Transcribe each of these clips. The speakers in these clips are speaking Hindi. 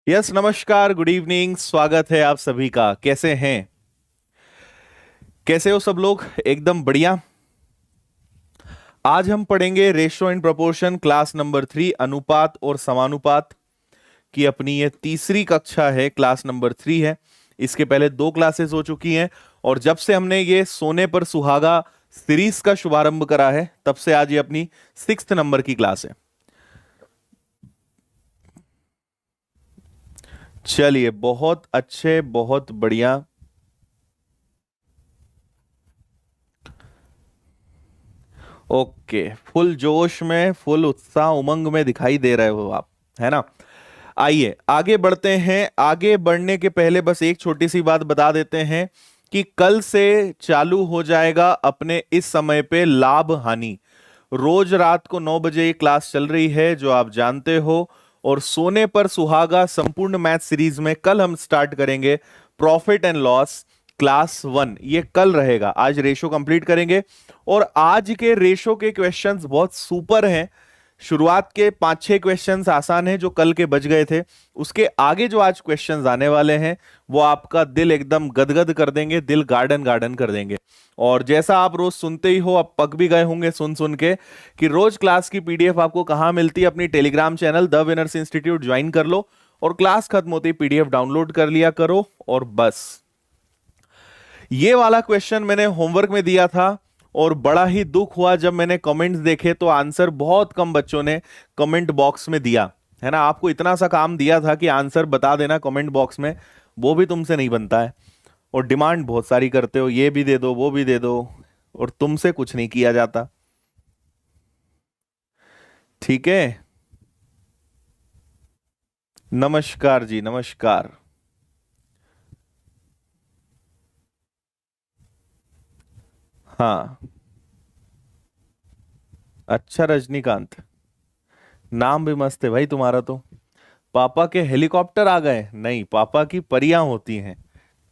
यस, नमस्कार, गुड इवनिंग। स्वागत है आप सभी का। कैसे हैं? कैसे हो सब लोग? एकदम बढ़िया। आज हम पढ़ेंगे ratio and proportion class number 3, अनुपात और समानुपात की अपनी ये तीसरी कक्षा है, क्लास नंबर 3 है। इसके पहले दो क्लासेस हो चुकी हैं और जब से हमने ये सोने पर सुहागा सीरीज का शुभारंभ करा है तब से आज ये अपनी 6th नंबर की क्लास है। चलिए, बहुत अच्छे, बहुत बढ़िया। ओके, फुल जोश में, फुल उत्साह उमंग में दिखाई दे रहे हो आप, है ना? आइए आगे बढ़ते हैं। आगे बढ़ने के पहले बस एक छोटी सी बात बता देते हैं कि कल से चालू हो जाएगा अपने इस समय पे लाभ हानि। रोज रात को 9 बजे ये क्लास चल रही है, जो आप जानते हो। और सोने पर सुहागा संपूर्ण मैथ सीरीज में कल हम स्टार्ट करेंगे प्रॉफिट एंड लॉस क्लास 1। ये कल रहेगा। आज रेशो कंप्लीट करेंगे और आज के रेशो के क्वेश्चंस बहुत सुपर हैं। शुरुआत के 5-6 क्वेश्चंस आसान हैं जो कल के बच गए थे। उसके आगे जो आज क्वेश्चंस आने वाले हैं वो आपका दिल एकदम गदगद कर देंगे, दिल गार्डन गार्डन कर देंगे। और जैसा आप रोज सुनते ही हो, अब पक भी गए होंगे सुन सुन के कि रोज क्लास की पीडीएफ आपको कहाँ मिलती है। अपनी Telegram channel the winners institute join कर लो और क्लास खत्म होते ही पीडीएफ डाउनलोड कर लिया करो। और बस ये वाला क्वेश्चन मैंने होमवर्क में दिया था और बड़ा ही दुख हुआ जब मैंने कमेंट्स देखे तो आंसर बहुत कम बच्चों ने कमेंट बॉक्स में दिया, है ना? आपको इतना सा काम दिया था कि आंसर बता देना कमेंट बॉक्स में, वो भी तुमसे नहीं बनता है। और डिमांड बहुत सारी करते हो, ये भी दे दो, वो भी दे दो, और तुमसे कुछ नहीं किया जाता। ठीक है। नमस्कार जी, नमस्कार। हाँ। अच्छा, रजनीकांत। नाम भी मस्त है भाई तुम्हारा तो। पापा के हेलीकॉप्टर आ गए? नहीं, पापा की परियां होती हैं।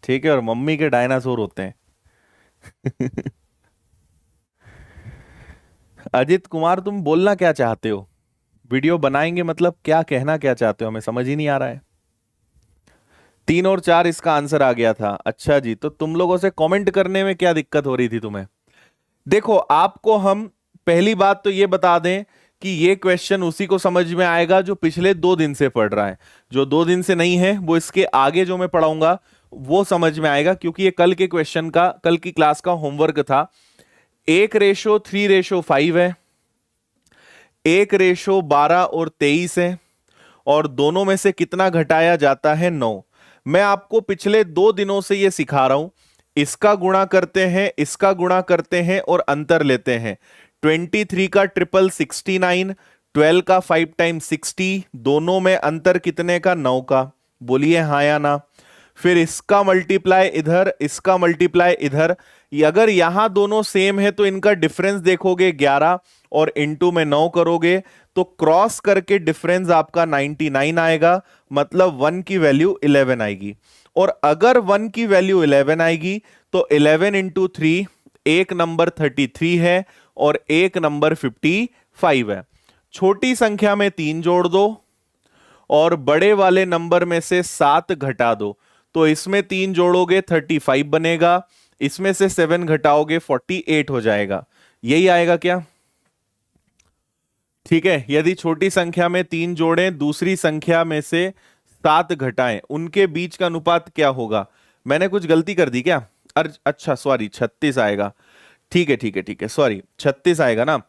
ठीक है, और मम्मी के डायनासोर होते हैं। अजित कुमार, तुम बोलना क्या चाहते हो? वीडियो बनाएंगे मतलब क्या कहना क्या चाहते हो? हमें समझ ही नहीं आ रहा है। 3 और 4 इसका आंसर आ गया था। अच्छा जी, तो तुम लोगों से कमेंट करने में क्या दिक्कत हो रही थी तुम्हें? देखो, आपको हम पहली बात तो ये बता दें कि ये क्वेश्चन उसी को समझ में आएगा जो पिछले 2 दिन से पढ़ रहा है। जो 2 दिन से नहीं है वो इसके आगे जो मैं पढ़ाऊंगा वो समझ में आएगा, क्योंकि ये कल के क्वेश्चन का, कल की क्लास का होमवर्क था। 1:3:5 है, 1:12 और 23 है, और दोनों में से कितना घटाया जाता है? 9। मैं आपको पिछले 2 दिनों से ये सिखा रहा हूं। इसका गुणा करते हैं, इसका गुणा करते हैं और अंतर लेते हैं। 23 का ट्रिपल 69, 12 का 5 टाइम 60, दोनों में अंतर कितने का? 9 का। बोलिए हाँ या ना। फिर इसका मल्टीप्लाई इधर, इसका मल्टीप्लाई इधर। अगर यहां दोनों सेम है तो इनका डिफरेंस देखोगे 11 और इनटू में 9 करोगे तो क्रॉस करके डिफरेंस आपका 99 आएगा। मतलब 1 की वैल्यू 11 आएगी। और अगर 1 की वैल्यू 11 आएगी तो 11 × 3, एक नंबर 33 है और एक नंबर 55 है। छोटी संख्या में 3 जोड़ दो और बड़े वाले नंबर में से 7 घटा दो। तो इसमें 3 जोड़ोगे 35 बनेगा, इसमें से 7 घटाओगे 48 हो जाएगा। यही आएगा क्या? ठीक है। यदि छोटी संख्या में 3 जोड़ें, दूसरी संख्या में से 7 घटाएं, उनके बीच का अनुपात क्या होगा? मैंने कुछ गलती कर दी क्या? अच्छा सॉरी, 36 आएगा। ठीक है, ठीक है, ठीक है, सॉरी, 36 आएगा ना।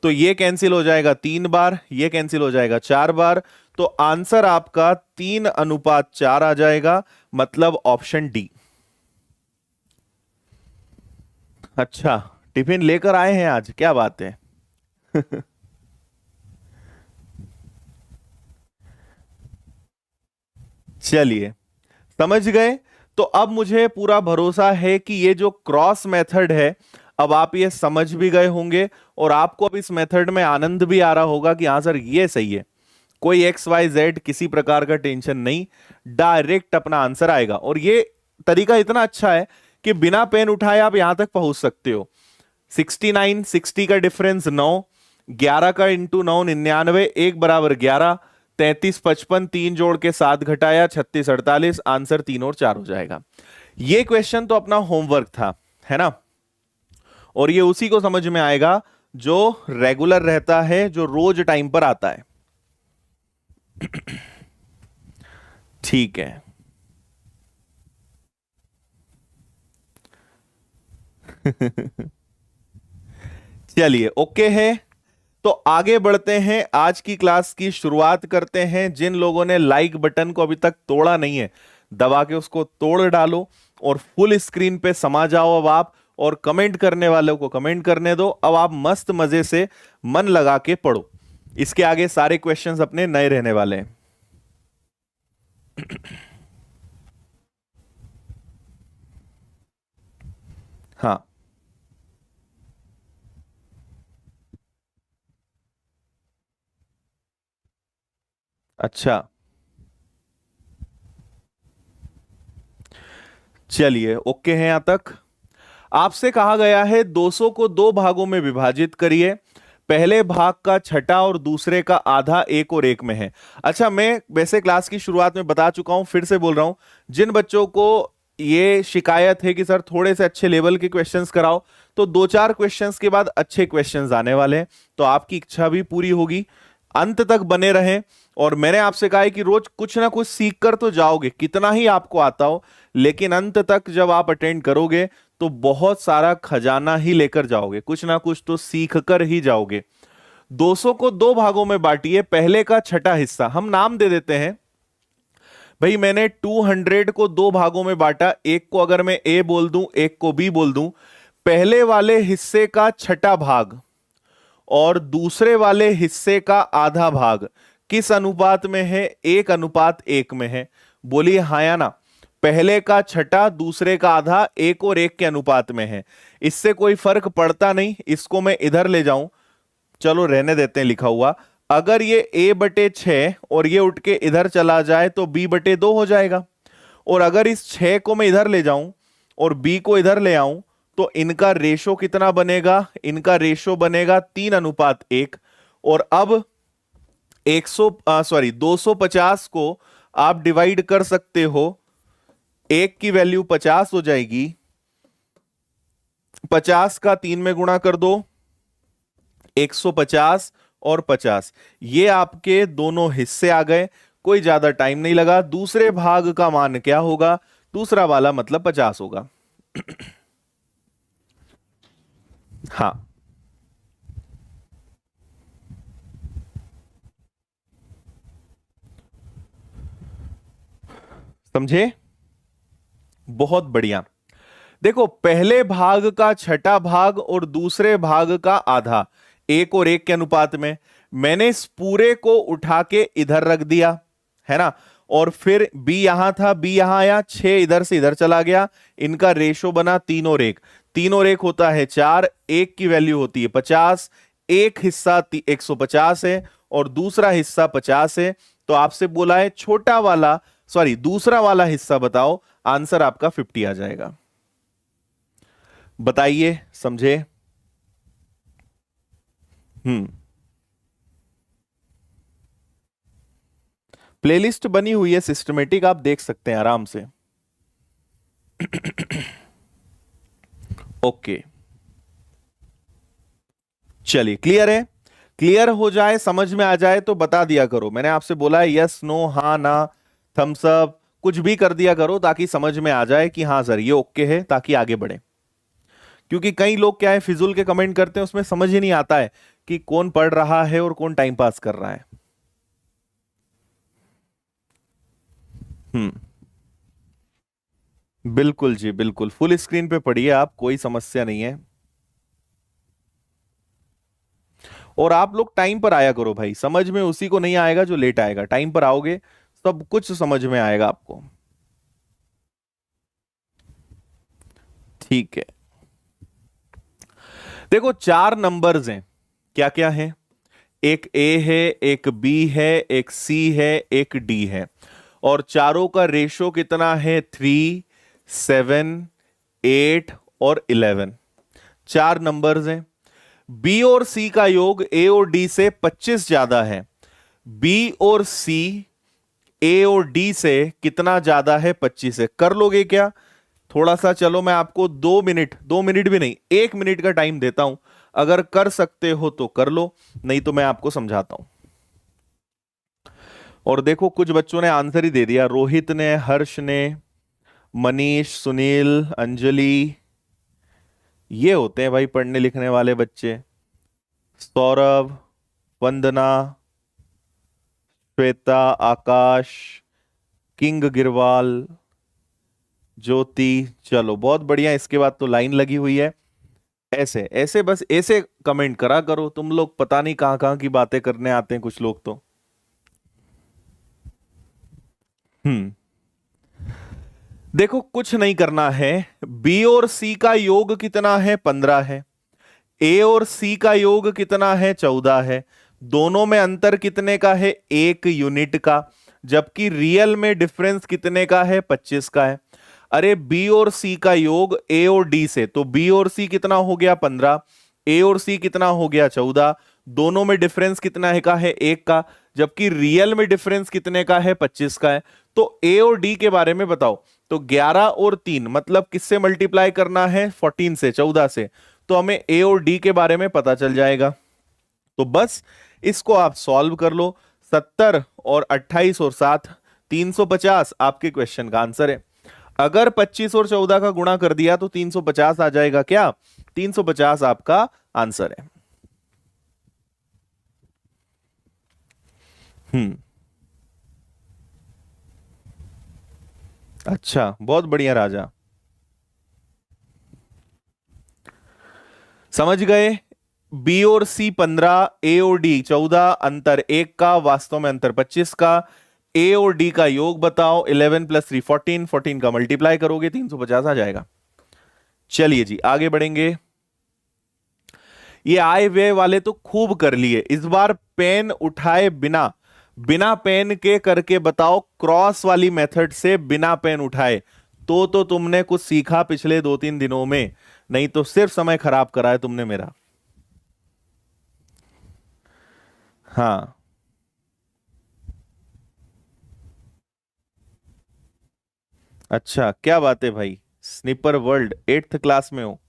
तो ये कैंसिल हो जाएगा 3 बार, ये कैंसिल हो जाएगा 4 बार। तो आंसर आपका 3:4 आ जाएगा। मतलब ऑप्शन डी। अच्छा, टिफिन लेकर आए हैं आज, क्या बात है। चलिए, समझ गए। तो अब मुझे पूरा भरोसा है कि ये जो क्रॉस मेथड है, अब आप ये समझ भी गए होंगे और आपको अब इस मेथड में आनंद भी आ रहा होगा कि हाँ सर ये सही है। कोई एक्स वाई जेड किसी प्रकार का टेंशन नहीं, डायरेक्ट अपना आंसर आएगा। और ये तरीका इतना अच्छा है कि बिना पेन उठाए आप यहां तक पहुंच सकते हो। 69, 60 का डिफरेंस 9, 11 का इंटू 9 99, 1 = 11, 33 55, 3 जोड़ के 7 घटाया 36 48, आंसर 3 और 4 हो जाएगा। ये क्वेश्चन तो अपना होमवर्क था, है ना, और ये उसी को समझ में आएगा जो रेगुलर रहता है, जो रोज टाइम पर आता है। ठीक है। चलिए ओके है, तो आगे बढ़ते हैं, आज की क्लास की शुरुआत करते हैं। जिन लोगों ने लाइक बटन को अभी तक तोड़ा नहीं है, दबा के उसको तोड़ डालो और फुल स्क्रीन पे समा जाओ अब आप, और कमेंट करने वालों को कमेंट करने दो। अब आप मस्त मजे से मन लगा के पढ़ो, इसके आगे सारे क्वेश्चंस अपने नए रहने वाले हैं। हाँ, अच्छा, चलिए ओके है। यहां तक आपसे कहा गया है 200 को दो भागों में विभाजित करिए, पहले भाग का छठा और दूसरे का आधा एक और एक में है। अच्छा, मैं वैसे क्लास की शुरुआत में बता चुका हूं, फिर से बोल रहा हूं, जिन बच्चों को ये शिकायत है कि सर थोड़े से अच्छे लेवल के क्वेश्चंस कराओ, तो 2-4 क्वेश्चंस के बाद अच्छे क्वेश्चंस आने वाले हैं, तो आपकी इच्छा भी पूरी होगी। अंत तक बने रहें, और मैंने आपसे कहा है कि रोज कुछ ना कुछ सीख कर तो जाओगे, कितना ही आपको आता हो, लेकिन अंत तक जब आप अटेंड करोगे तो बहुत सारा खजाना ही लेकर जाओगे, कुछ ना कुछ तो सीख कर ही जाओगे। 200 को दो भागों में बांटिए, पहले का छठा हिस्सा हम नाम दे देते हैं। भाई मैंने 200 को दो भागों में बांटा, एक को अगर मैं ए बोल दूं, एक को बी बोल दूं, पहले वाले हिस्से का छठा भाग और दूसरे वाले हिस्से का आधा भाग किस अनुपात में है? 1:1 में है। बोलिए हाँ या ना। पहले का छठा, दूसरे का आधा, 1 और 1 के अनुपात में है। इससे कोई फर्क पड़ता नहीं, इसको मैं इधर ले जाऊं, चलो रहने देते हैं लिखा हुआ। अगर ये a/6 और ये उठ के इधर चला जाए तो b/2 हो जाएगा। और अगर इस 6 को मैं इधर ले जाऊं और b को इधर ले आऊं तो इनका रेशो कितना बनेगा? इनका रेशो बनेगा 3:1। और अब 250 को आप डिवाइड कर सकते हो, एक की वैल्यू 50 हो जाएगी, 50 का 3 में गुणा कर दो, 150 और 50, ये आपके दोनों हिस्से आ गए। कोई ज्यादा टाइम नहीं लगा। दूसरे भाग का मान क्या होगा? दूसरा वाला मतलब 50 होगा। हाँ, समझे? बहुत बढ़िया। देखो, पहले भाग का छठा भाग और दूसरे भाग का आधा, 1 और 1 के अनुपात में, मैंने इस पूरे को उठा के इधर रख दिया, है ना। और फिर b यहां था, b यहां आया, 6 इधर से इधर चला गया, इनका रेशो बना 3 और 1। 3 और 1 होता है 4, 1 की वैल्यू होती है 50, एक हिस्सा 150 है और दूसरा हिस्सा 50 है। तो आपसे बोला है छोटा वाला, सॉरी दूसरा वाला हिस्सा बताओ, आंसर आपका 50 आ जाएगा। बताइए, समझे? हम्म, प्लेलिस्ट बनी हुई है सिस्टमेटिक, आप देख सकते हैं आराम से। ओके, चलिए क्लियर है? क्लियर हो जाए, समझ में आ जाए तो बता दिया करो। मैंने आपसे बोला है यस नो, हाँ ना, थम्स अप, कुछ भी कर दिया करो ताकि समझ में आ जाए कि हाँ सर ये ओके है, ताकि आगे बढ़े। क्योंकि कई लोग क्या है, फिजूल के कमेंट करते हैं, उसमें समझ ही नहीं आता है कि कौन पढ़ रहा है और कौन टाइम पास कर रहा है। हम्म, बिल्कुल जी, बिल्कुल फुल स्क्रीन पे पढ़िए आप, कोई समस्या नहीं है। और आप लोग टाइम पर आया करो भाई, समझ में उसी को नहीं आएगा जो लेट आएगा। टाइम पर आओगे सब कुछ समझ में आएगा आपको। ठीक है, देखो 4 नंबर्स हैं, क्या क्या है? एक ए है, एक बी है, एक सी है, एक डी है, और चारों का रेशो कितना है? 3, 7, 8 और 11। 4 नंबर्स हैं। बी और सी का योग ए और डी से 25 ज्यादा है। बी और सी ए और डी से कितना ज्यादा है 25 से? कर लोगे क्या? थोड़ा सा चलो मैं आपको 2 मिनट, 2 मिनट भी नहीं, 1 मिनट का टाइम देता हूं। अगर कर सकते हो तो कर लो, नहीं तो मैं आपको समझाता हूं। और देखो कुछ बच्चों ने आंसर ही दे दिया, रोहित ने, हर्ष ने, मनीष, सुनील, अंजलि। ये होते हैं भाई पढ़ने लिखने वाले बच्चे। सौरभ, वंदना, श्वेता, आकाश, किंग गिरवाल, ज्योति। चलो बहुत बढ़िया, इसके बाद तो लाइन लगी हुई है। ऐसे ऐसे बस ऐसे कमेंट करा करो तुम लोग, पता नहीं कहां कहां की बातें करने आते हैं कुछ लोग तो। हम्म। देखो कुछ नहीं करना है, बी और सी का योग कितना है? 15 है। ए और सी का योग कितना है? 14 है। दोनों में अंतर कितने का है? 1 यूनिट का। जबकि रियल में डिफरेंस कितने का है? 25 का है। अरे बी और सी का योग ए और डी से, तो बी और सी कितना हो गया? 15। ए और सी कितना हो गया? 14। दोनों में डिफरेंस कितना है का है? 1 का। जबकि रियल में डिफरेंस कितने का है? 25 का है। तो ए और डी के बारे में बताओ। तो 11 और 3 मतलब किससे मल्टीप्लाई करना है? 14 से, 14 से। तो हमें ए और डी के बारे में पता चल जाएगा। तो बस इसको आप सॉल्व कर लो। 70 और 28 और 7, 350 आपके क्वेश्चन का आंसर है। अगर 25 और 14 का गुणा कर दिया तो 350 आ जाएगा क्या? 350 आपका आंसर है। हम्म। अच्छा बहुत बढ़िया राजा, समझ गए। बी और सी 15, ए और डी 14, अंतर 1 का, वास्तव में अंतर 25 का। ए और डी का योग बताओ, 11 + 3 14, 14 का मल्टीप्लाई करोगे 350 आ जाएगा। चलिए जी आगे बढ़ेंगे। ये आए व्यय वाले तो खूब कर लिए, इस बार पेन उठाए बिना, बिना पेन के करके बताओ, क्रॉस वाली मेथड से बिना पेन उठाए। तो तुमने कुछ सीखा पिछले 2-3 दिनों में, नहीं तो सिर्फ समय खराब करा है तुमने मेरा। हाँ। अच्छा क्या बात है भाई, स्निपर वर्ल्ड 8th क्लास में हो?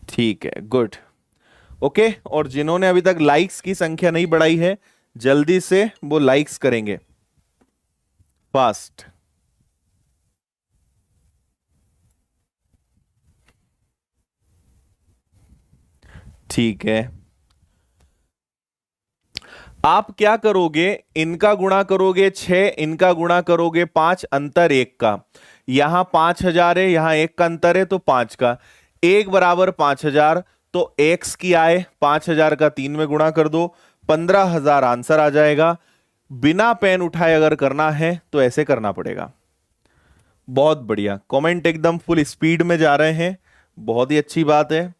ठीक है, गुड। ओके, और जिन्होंने अभी तक लाइक्स की संख्या नहीं बढ़ाई है, जल्दी से वो लाइक्स करेंगे फास्ट। ठीक है, आप क्या करोगे? इनका गुणा करोगे 6, इनका गुणा करोगे 5, अंतर 1 का। यहां 5,000 है, यहां 1 का अंतर है तो 5 का। 1 बराबर 5,000, तो x की आए 5,000 का 3 में गुणा कर दो, 15,000 आंसर आ जाएगा। बिना पेन उठाए अगर करना है तो ऐसे करना पड़ेगा। बहुत बढ़िया, कमेंट एकदम फुल स्पीड में जा रहे हैं, बहुत ही अच्छी बात है।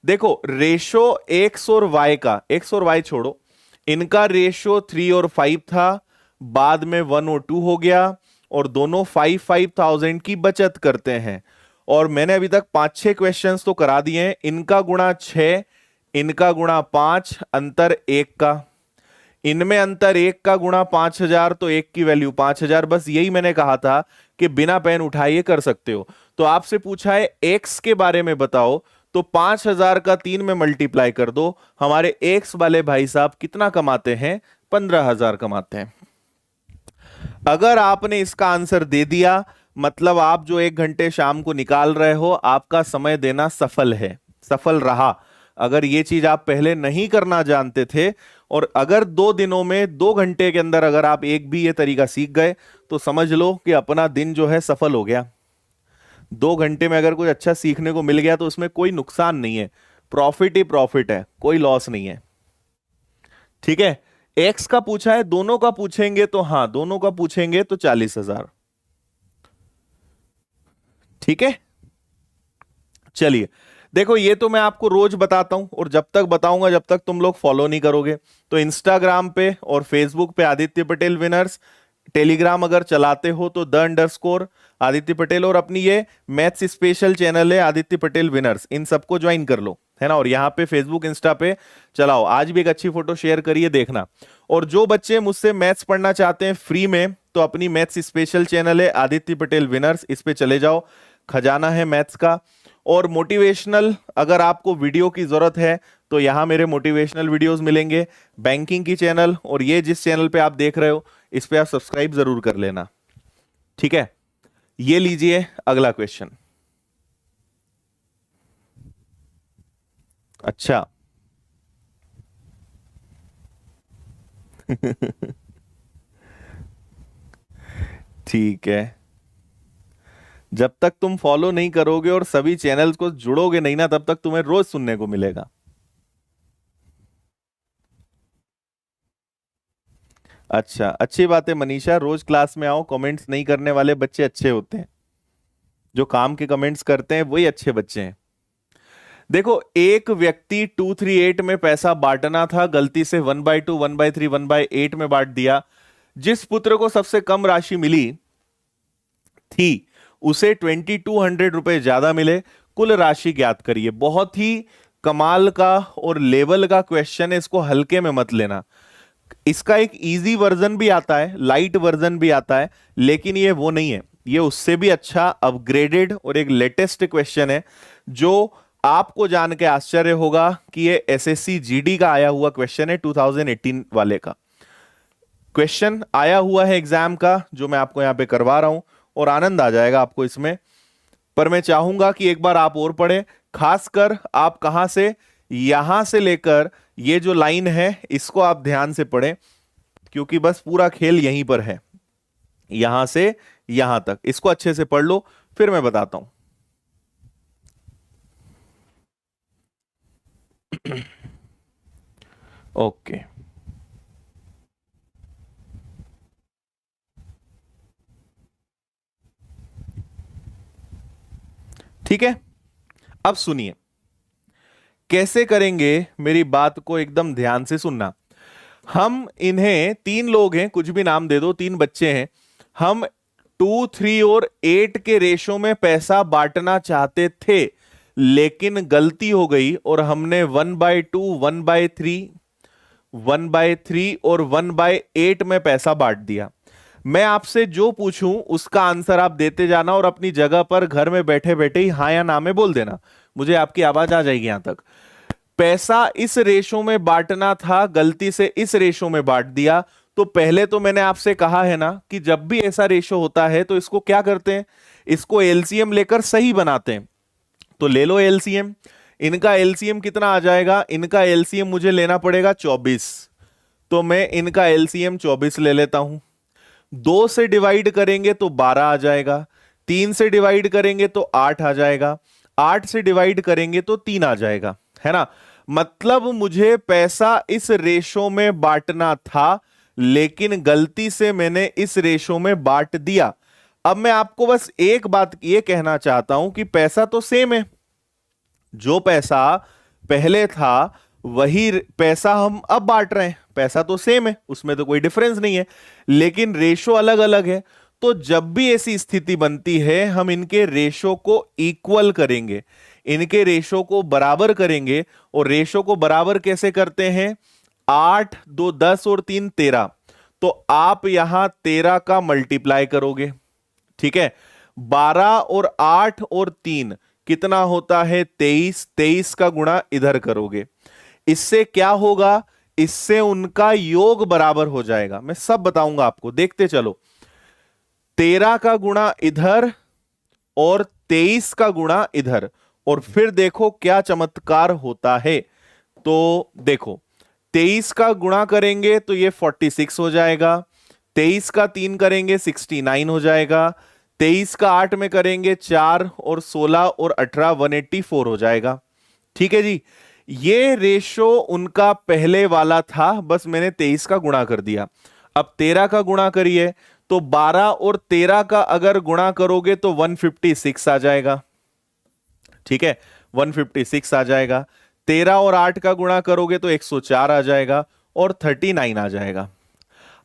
देखो रेशो एक्स और वाई का, एक्स और वाई छोड़ो, इनका रेशो 3 और 5 था, बाद में 1 और 2 हो गया, और दोनों 5,000 की बचत करते हैं। और मैंने अभी तक 5-6 क्वेश्चंस तो करा दिए हैं। इनका गुणा 6, इनका गुणा 5, अंतर 1 का। इनमें अंतर 1 का गुणा 5,000, तो 1 की वैल्यू 5,000। बस यही मैंने कहा था कि बिना पेन उठाए कर सकते हो। तो आपसे पूछा है एक्स के बारे में बताओ, तो 5,000 का 3 में मल्टीप्लाई कर दो। हमारे एक्स वाले भाई साहब कितना कमाते हैं? 15,000 कमाते हैं। अगर आपने इसका आंसर दे दिया, मतलब आप जो 1 घंटे शाम को निकाल रहे हो, आपका समय देना सफल है, सफल रहा। अगर ये चीज आप पहले नहीं करना जानते थे, और अगर 2 दिनों में 2 घंटे के अंदर अगर आप एक भी ये तरीका सीख गए, तो समझ लो कि अपना दिन जो है सफल हो गया। 2 घंटे में अगर कुछ अच्छा सीखने को मिल गया तो उसमें कोई नुकसान नहीं है, प्रॉफिट ही प्रॉफिट है, कोई लॉस नहीं है। ठीक है, एक्स का पूछा है, दोनों का पूछेंगे तो हाँ, दोनों का पूछेंगे तो 40,000। ठीक है, चलिए। देखो ये तो मैं आपको रोज बताता हूं, और जब तक बताऊंगा जब तक तुम लोग फॉलो नहीं करोगे। तो इंस्टाग्राम पे और फेसबुक पे आदित्य पटेल विनर्स, टेलीग्राम अगर चलाते हो तो _, आदित्य पटेल, और अपनी ये मैथ्स स्पेशल चैनल है आदित्य पटेल विनर्स, इन सबको ज्वाइन कर लो, है ना। और यहाँ पे फेसबुक इंस्टा पे चलाओ, आज भी एक अच्छी फोटो शेयर करिए, देखना। और जो बच्चे मुझसे मैथ्स पढ़ना चाहते हैं फ्री में, तो अपनी मैथ्स स्पेशल चैनल है आदित्य पटेल विनर्स, इस पे चले जाओ, खजाना है मैथ्स का। और मोटिवेशनल अगर आपको वीडियो की जरूरत है तो यहां मेरे मोटिवेशनल वीडियोस मिलेंगे, बैंकिंग की चैनल, और ये जिस चैनल पे आप देख रहे हो इस पे आप सब्सक्राइब जरूर कर लेना, ठीक है। ये लीजिए अगला क्वेश्चन। अच्छा ठीक है, जब तक तुम फॉलो नहीं करोगे और सभी चैनल्स को जुड़ोगे नहीं ना, तब तक तुम्हें रोज सुनने को मिलेगा। अच्छा, अच्छी बात है मनीषा, रोज क्लास में आओ, कमेंट्स नहीं करने वाले बच्चे अच्छे होते हैं, जो काम के कमेंट्स करते हैं वही अच्छे बच्चे हैं। देखो, एक व्यक्ति 238 में पैसा बांटना था, गलती से 1/2, 1/3, 1/8 में बांट दिया। जिस पुत्र को सबसे कम राशि मिली थी उसे 2200 रुपए ज्यादा मिले, कुल राशि ज्ञात करिए। बहुत ही कमाल का और लेवल का क्वेश्चन है, इसको हल्के में मत लेना। इसका एक इजी वर्जन भी आता है, लाइट वर्जन भी आता है, लेकिन ये वो नहीं है, ये उससे भी अच्छा अपग्रेडेड और एक लेटेस्ट क्वेश्चन है, जो आपको जान के आश्चर्य होगा कि ये एसएससी जीडी का आया हुआ क्वेश्चन है, 2018 वाले का क्वेश्चन आया हुआ है एग्जाम का, जो मैं आपको यहां पे करवा रहा हूं, और आनंद आ जाएगा आपको इसमें। पर मैं चाहूंगा कि एक बार आप और पढ़ें, खासकर आप कहां से, यहां से लेकर ये जो लाइन है इसको आप ध्यान से पढ़ें, क्योंकि बस पूरा खेल यहीं पर है, यहां से यहां तक इसको अच्छे से पढ़ लो, फिर मैं बताता हूं। ओके, ठीक है। अब सुनिए कैसे करेंगे, मेरी बात को एकदम ध्यान से सुनना। हम इन्हें, तीन लोग हैं, कुछ भी नाम दे दो, तीन बच्चे हैं, हम 2, 3 और 8 के रेशो में पैसा बांटना चाहते थे, लेकिन गलती हो गई और हमने 1/2, 1/3, 1/3 और 1/8 में पैसा बांट दिया। मैं आपसे जो पूछूं उसका आंसर आप देते जाना, और अपनी जगह पर घर में बैठे बैठे ही हाँ या ना में बोल देना, मुझे आपकी आवाज आ जाएगी यहां तक। पैसा इस रेशो में बांटना था, गलती से इस रेशो में बांट दिया। तो पहले तो मैंने आपसे कहा है ना कि जब भी ऐसा रेशो होता है तो इसको क्या करते हैं, इसको एलसीएम लेकर सही बनाते हैं। तो ले लो एलसीएम, इनका एलसीएम कितना आ जाएगा, इनका एलसीएम मुझे लेना पड़ेगा 24, तो मैं इनका एलसीएम 24 ले लेता हूं। 2 से डिवाइड करेंगे तो 12 आ जाएगा, 3 से डिवाइड करेंगे तो 8 आ जाएगा, 8 से डिवाइड करेंगे तो 3 आ जाएगा, है ना। मतलब मुझे पैसा इस रेशो में बांटना था, लेकिन गलती से मैंने इस रेशो में बांट दिया। अब मैं आपको बस एक बात ये कहना चाहता हूं कि पैसा तो सेम है, जो पैसा पहले था वही पैसा हम अब बांट रहे हैं, पैसा तो सेम है, उसमें तो कोई डिफरेंस नहीं है, लेकिन रेशो अलग अलग है। तो जब भी ऐसी स्थिति बनती है हम इनके रेशो को इक्वल करेंगे, इनके रेशो को बराबर करेंगे। और रेशो को बराबर कैसे करते हैं, 8, 2, 10 और 3, 13, तो आप यहां 13 का मल्टीप्लाई करोगे, ठीक है। 12 और 8 और 3 कितना होता है, 23, 23 का गुणा इधर करोगे, इससे क्या होगा, इससे उनका योग बराबर हो जाएगा। मैं सब बताऊंगा आपको, देखते चलो। 13 का गुणा इधर और 23 का गुणा इधर, और फिर देखो क्या चमत्कार होता है। तो देखो, 23 का गुणा करेंगे तो ये 46 हो जाएगा, 23 का 3 करेंगे 69 हो जाएगा, 23 का 8 में करेंगे 4 और 16 और 18 184 हो जाएगा, ठीक है जी। ये रेशो उनका पहले वाला था, बस मैंने 23 का गुणा कर दिया। अब 13 का गुणा करिए, तो 12 और 13 का अगर गुणा करोगे तो 156 आ जाएगा, ठीक है, 156 आ जाएगा। 13 और 8 का गुणा करोगे तो 104 आ जाएगा, और 39 आ जाएगा।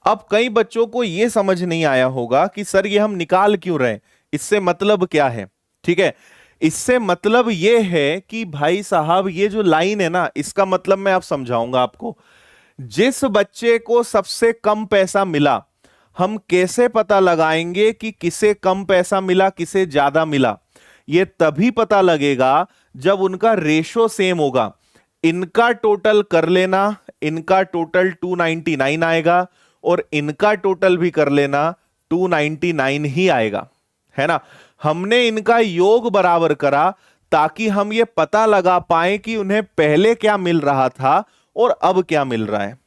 अब कई बच्चों को यह समझ नहीं आया होगा कि सर ये हम निकाल क्यों रहे हैं, इससे मतलब क्या है। ठीक है, इससे मतलब यह है कि भाई साहब ये जो लाइन है ना, इसका मतलब मैं अब समझाऊंगा आपको। जिस बच्चे को सबसे कम पैसा मिला, हम कैसे पता लगाएंगे कि किसे कम पैसा मिला किसे ज्यादा मिला। यह तभी पता लगेगा जब उनका रेशो सेम होगा। इनका टोटल कर लेना, इनका टोटल 299 आएगा, और इनका टोटल भी कर लेना 299 ही आएगा, है ना। हमने इनका योग बराबर करा ताकि हम ये पता लगा पाए कि उन्हें पहले क्या मिल रहा था और अब क्या मिल रहा है।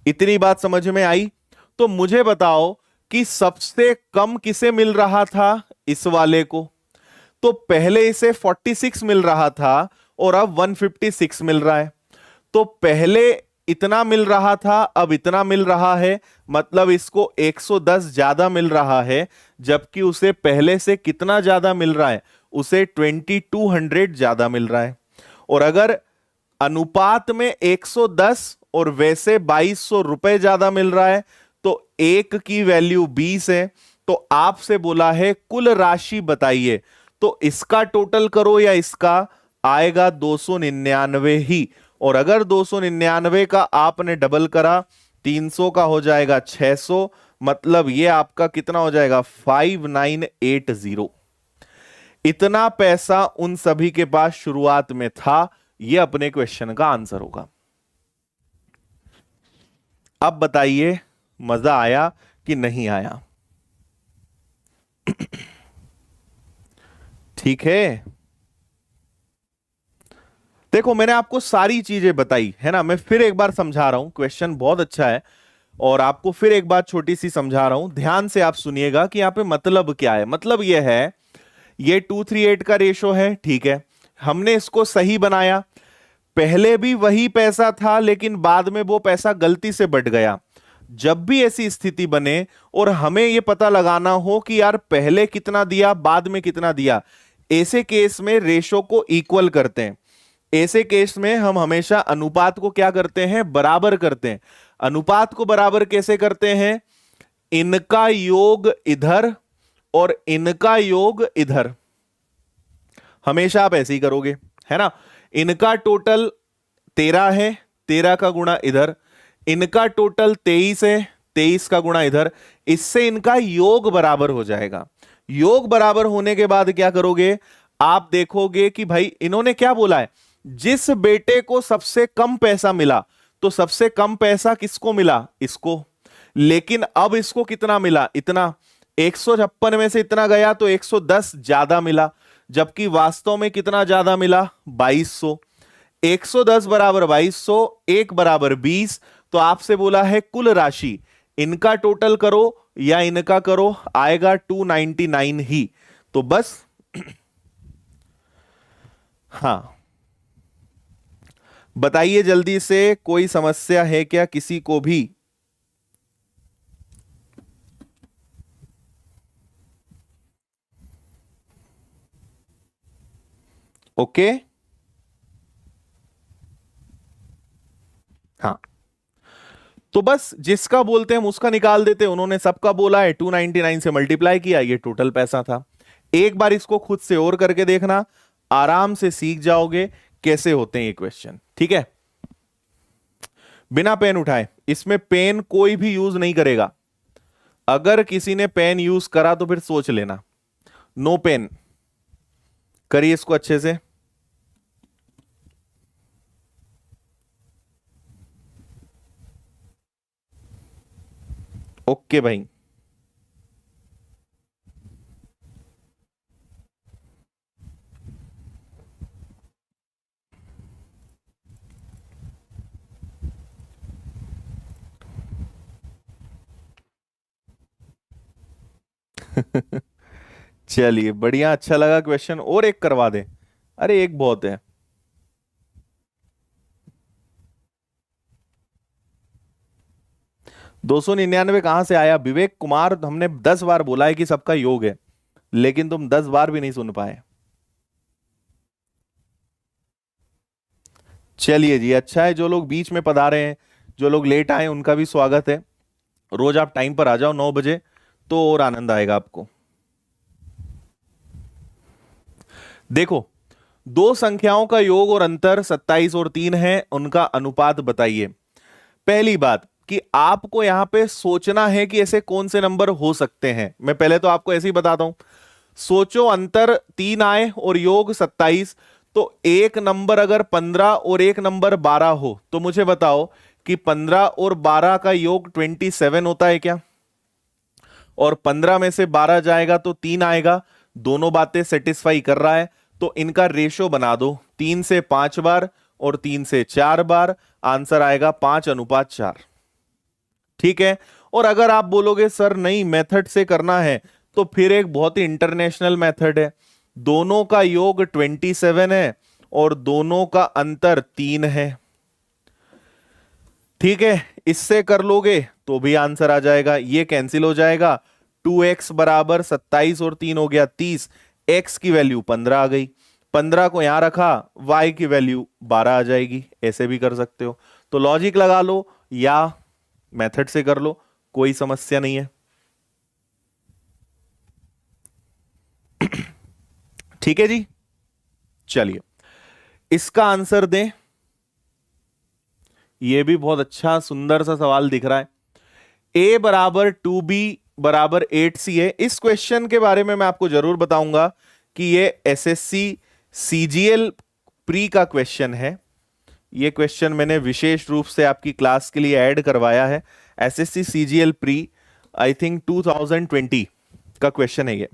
इतनी बात समझ में आई? तो मुझे बताओ कि सबसे कम किसे मिल रहा था, इस वाले को। तो पहले इसे 46 मिल रहा था और अब 156 मिल रहा है। तो पहले इतना मिल रहा था, अब इतना मिल रहा है, मतलब इसको 110 ज्यादा मिल रहा है, जबकि उसे पहले से कितना ज्यादा मिल रहा है, उसे 2200 ज्यादा मिल रहा है। और अगर अनुपात में 110 और वैसे 2200 रुपए ज्यादा मिल रहा है, तो एक की वैल्यू 20 है। तो आपसे बोला है कुल राशि बताइए, तो इसका टोटल करो या इसका, आएगा 299 ही। और अगर 299 का आपने डबल करा, 300 का हो जाएगा 600, मतलब ये आपका कितना हो जाएगा 5980। इतना पैसा उन सभी के पास शुरुआत में था। ये अपने क्वेश्चन का आंसर होगा। अब बताइए मजा आया कि नहीं आया? ठीक है, देखो मैंने आपको सारी चीजें बताई है ना। मैं फिर एक बार समझा रहा हूं, क्वेश्चन बहुत अच्छा है, और आपको फिर एक बात छोटी सी समझा रहा हूं, ध्यान से आप सुनिएगा कि यहां पे मतलब क्या है। मतलब यह है, ये 238 का रेशो है, ठीक है, हमने इसको सही बनाया। पहले भी वही पैसा था, लेकिन बाद में वो पैसा गलती से बढ़ गया। जब भी ऐसी स्थिति बने और हमें यह पता लगाना हो कि यार पहले कितना दिया बाद में कितना दिया, ऐसे केस में रेशो को इक्वल करते हैं। ऐसे केस में हम हमेशा अनुपात को क्या करते हैं, बराबर करते हैं। अनुपात को बराबर कैसे करते हैं? इनका योग इधर और इनका योग इधर, हमेशा आप ऐसे ही करोगे, है ना। इनका टोटल 13 है, 13 का गुणा इधर, इनका टोटल 23 है, 23 का गुणा इधर, इससे इनका योग बराबर हो जाएगा। योग बराबर होने के बाद क्या करोगे, आप देखोगे कि भाई इन्होंने क्या बोला है, जिस बेटे को सबसे कम पैसा मिला, तो सबसे कम पैसा किसको मिला, इसको। लेकिन अब इसको कितना मिला, इतना। 156 में से इतना गया तो 110 ज्यादा मिला, जबकि वास्तव में कितना ज्यादा मिला, 2200। 110 बराबर 2200, 1 बराबर 20। तो आपसे बोला है कुल राशि, इनका टोटल करो या इनका करो, आएगा 299 ही। तो बस हां, बताइए जल्दी से, कोई समस्या है क्या किसी को भी? ओके, हाँ, तो बस जिसका बोलते हैं हम उसका निकाल देते हैं। उन्होंने सबका बोला है, 299 से मल्टीप्लाई किया, ये टोटल पैसा था। एक बार इसको खुद से और करके देखना, आराम से सीख जाओगे कैसे होते हैं ये क्वेश्चन। ठीक है, बिना पेन उठाए, इसमें पेन कोई भी यूज नहीं करेगा। अगर किसी ने पेन यूज करा तो फिर सोच लेना। नो पेन, करिए इसको अच्छे से। ओके भाई, चलिए बढ़िया, अच्छा लगा क्वेश्चन, और एक करवा दे। अरे एक बहुत है। 299 कहां से आया विवेक कुमार? हमने 10 बार बोला है कि सबका योग है, लेकिन तुम 10 बार भी नहीं सुन पाए। चलिए जी, अच्छा है जो लोग बीच में पधारे हैं, जो लोग लेट आए उनका भी स्वागत है। रोज आप टाइम पर आ जाओ 9 बजे, तो और आनंद आएगा आपको। देखो, दो संख्याओं का योग और अंतर 27 और 3 है, उनका अनुपात बताइए। पहली बात कि आपको यहां पे सोचना है कि ऐसे कौन से नंबर हो सकते हैं। मैं पहले तो आपको ऐसे ही बताता हूं। सोचो, अंतर 3 आए और योग 27, तो एक नंबर अगर 15 और एक नंबर 12 हो तो मुझे बताओ कि 15 और 12 का योग 27 होता है क्या? और 15 में से 12 जाएगा तो 3 आएगा। दोनों बातें सेटिस्फाई कर रहा है, तो इनका रेशो बना दो, 3 से 5 बार और 3 से 4 बार। आंसर आएगा 5:4। ठीक है। और अगर आप बोलोगे सर नहीं मेथड से करना है, तो फिर एक बहुत ही इंटरनेशनल मेथड है। दोनों का योग 27 है और दोनों का अंतर 3 है। ठीक है, इससे कर लोगे तो भी आंसर आ जाएगा। ये कैंसिल हो जाएगा। 2x बराबर 27 और 3 हो गया 30। x की वैल्यू 15 आ गई। 15 को यहां रखा, y की वैल्यू 12 आ जाएगी। ऐसे भी कर सकते हो। तो लॉजिक लगा लो या मेथड से कर लो, कोई समस्या नहीं है। ठीक है जी, चलिए इसका आंसर दें। यह भी बहुत अच्छा सुंदर सा सवाल दिख रहा है। a बराबर 2b बराबर 8c है। इस क्वेश्चन के बारे में मैं आपको जरूर बताऊंगा कि ये एसएससी सीजीएल प्री का क्वेश्चन है। ये क्वेश्चन मैंने विशेष रूप से आपकी क्लास के लिए ऐड करवाया है। SSC CGL pre, I think 2020 का क्वेश्चन है ये।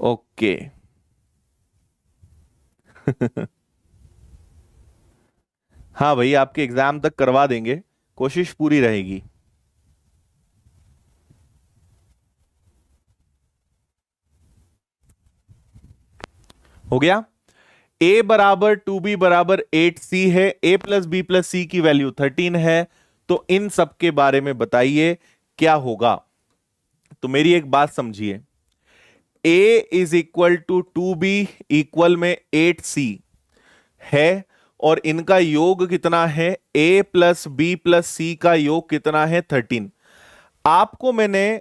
ओके। हाँ भाई, आपके एग्जाम तक करवा देंगे, कोशिश पूरी रहेगी। हो गया। a बराबर 2b बराबर 8c है। a प्लस बी प्लस सी की वैल्यू 13 है। तो इन सब के बारे में बताइए क्या होगा। तो मेरी एक बात समझिए, a is equal to 2b equal में 8c है, और इनका योग कितना है? a plus B plus C का योग कितना है? 13। आपको मैंने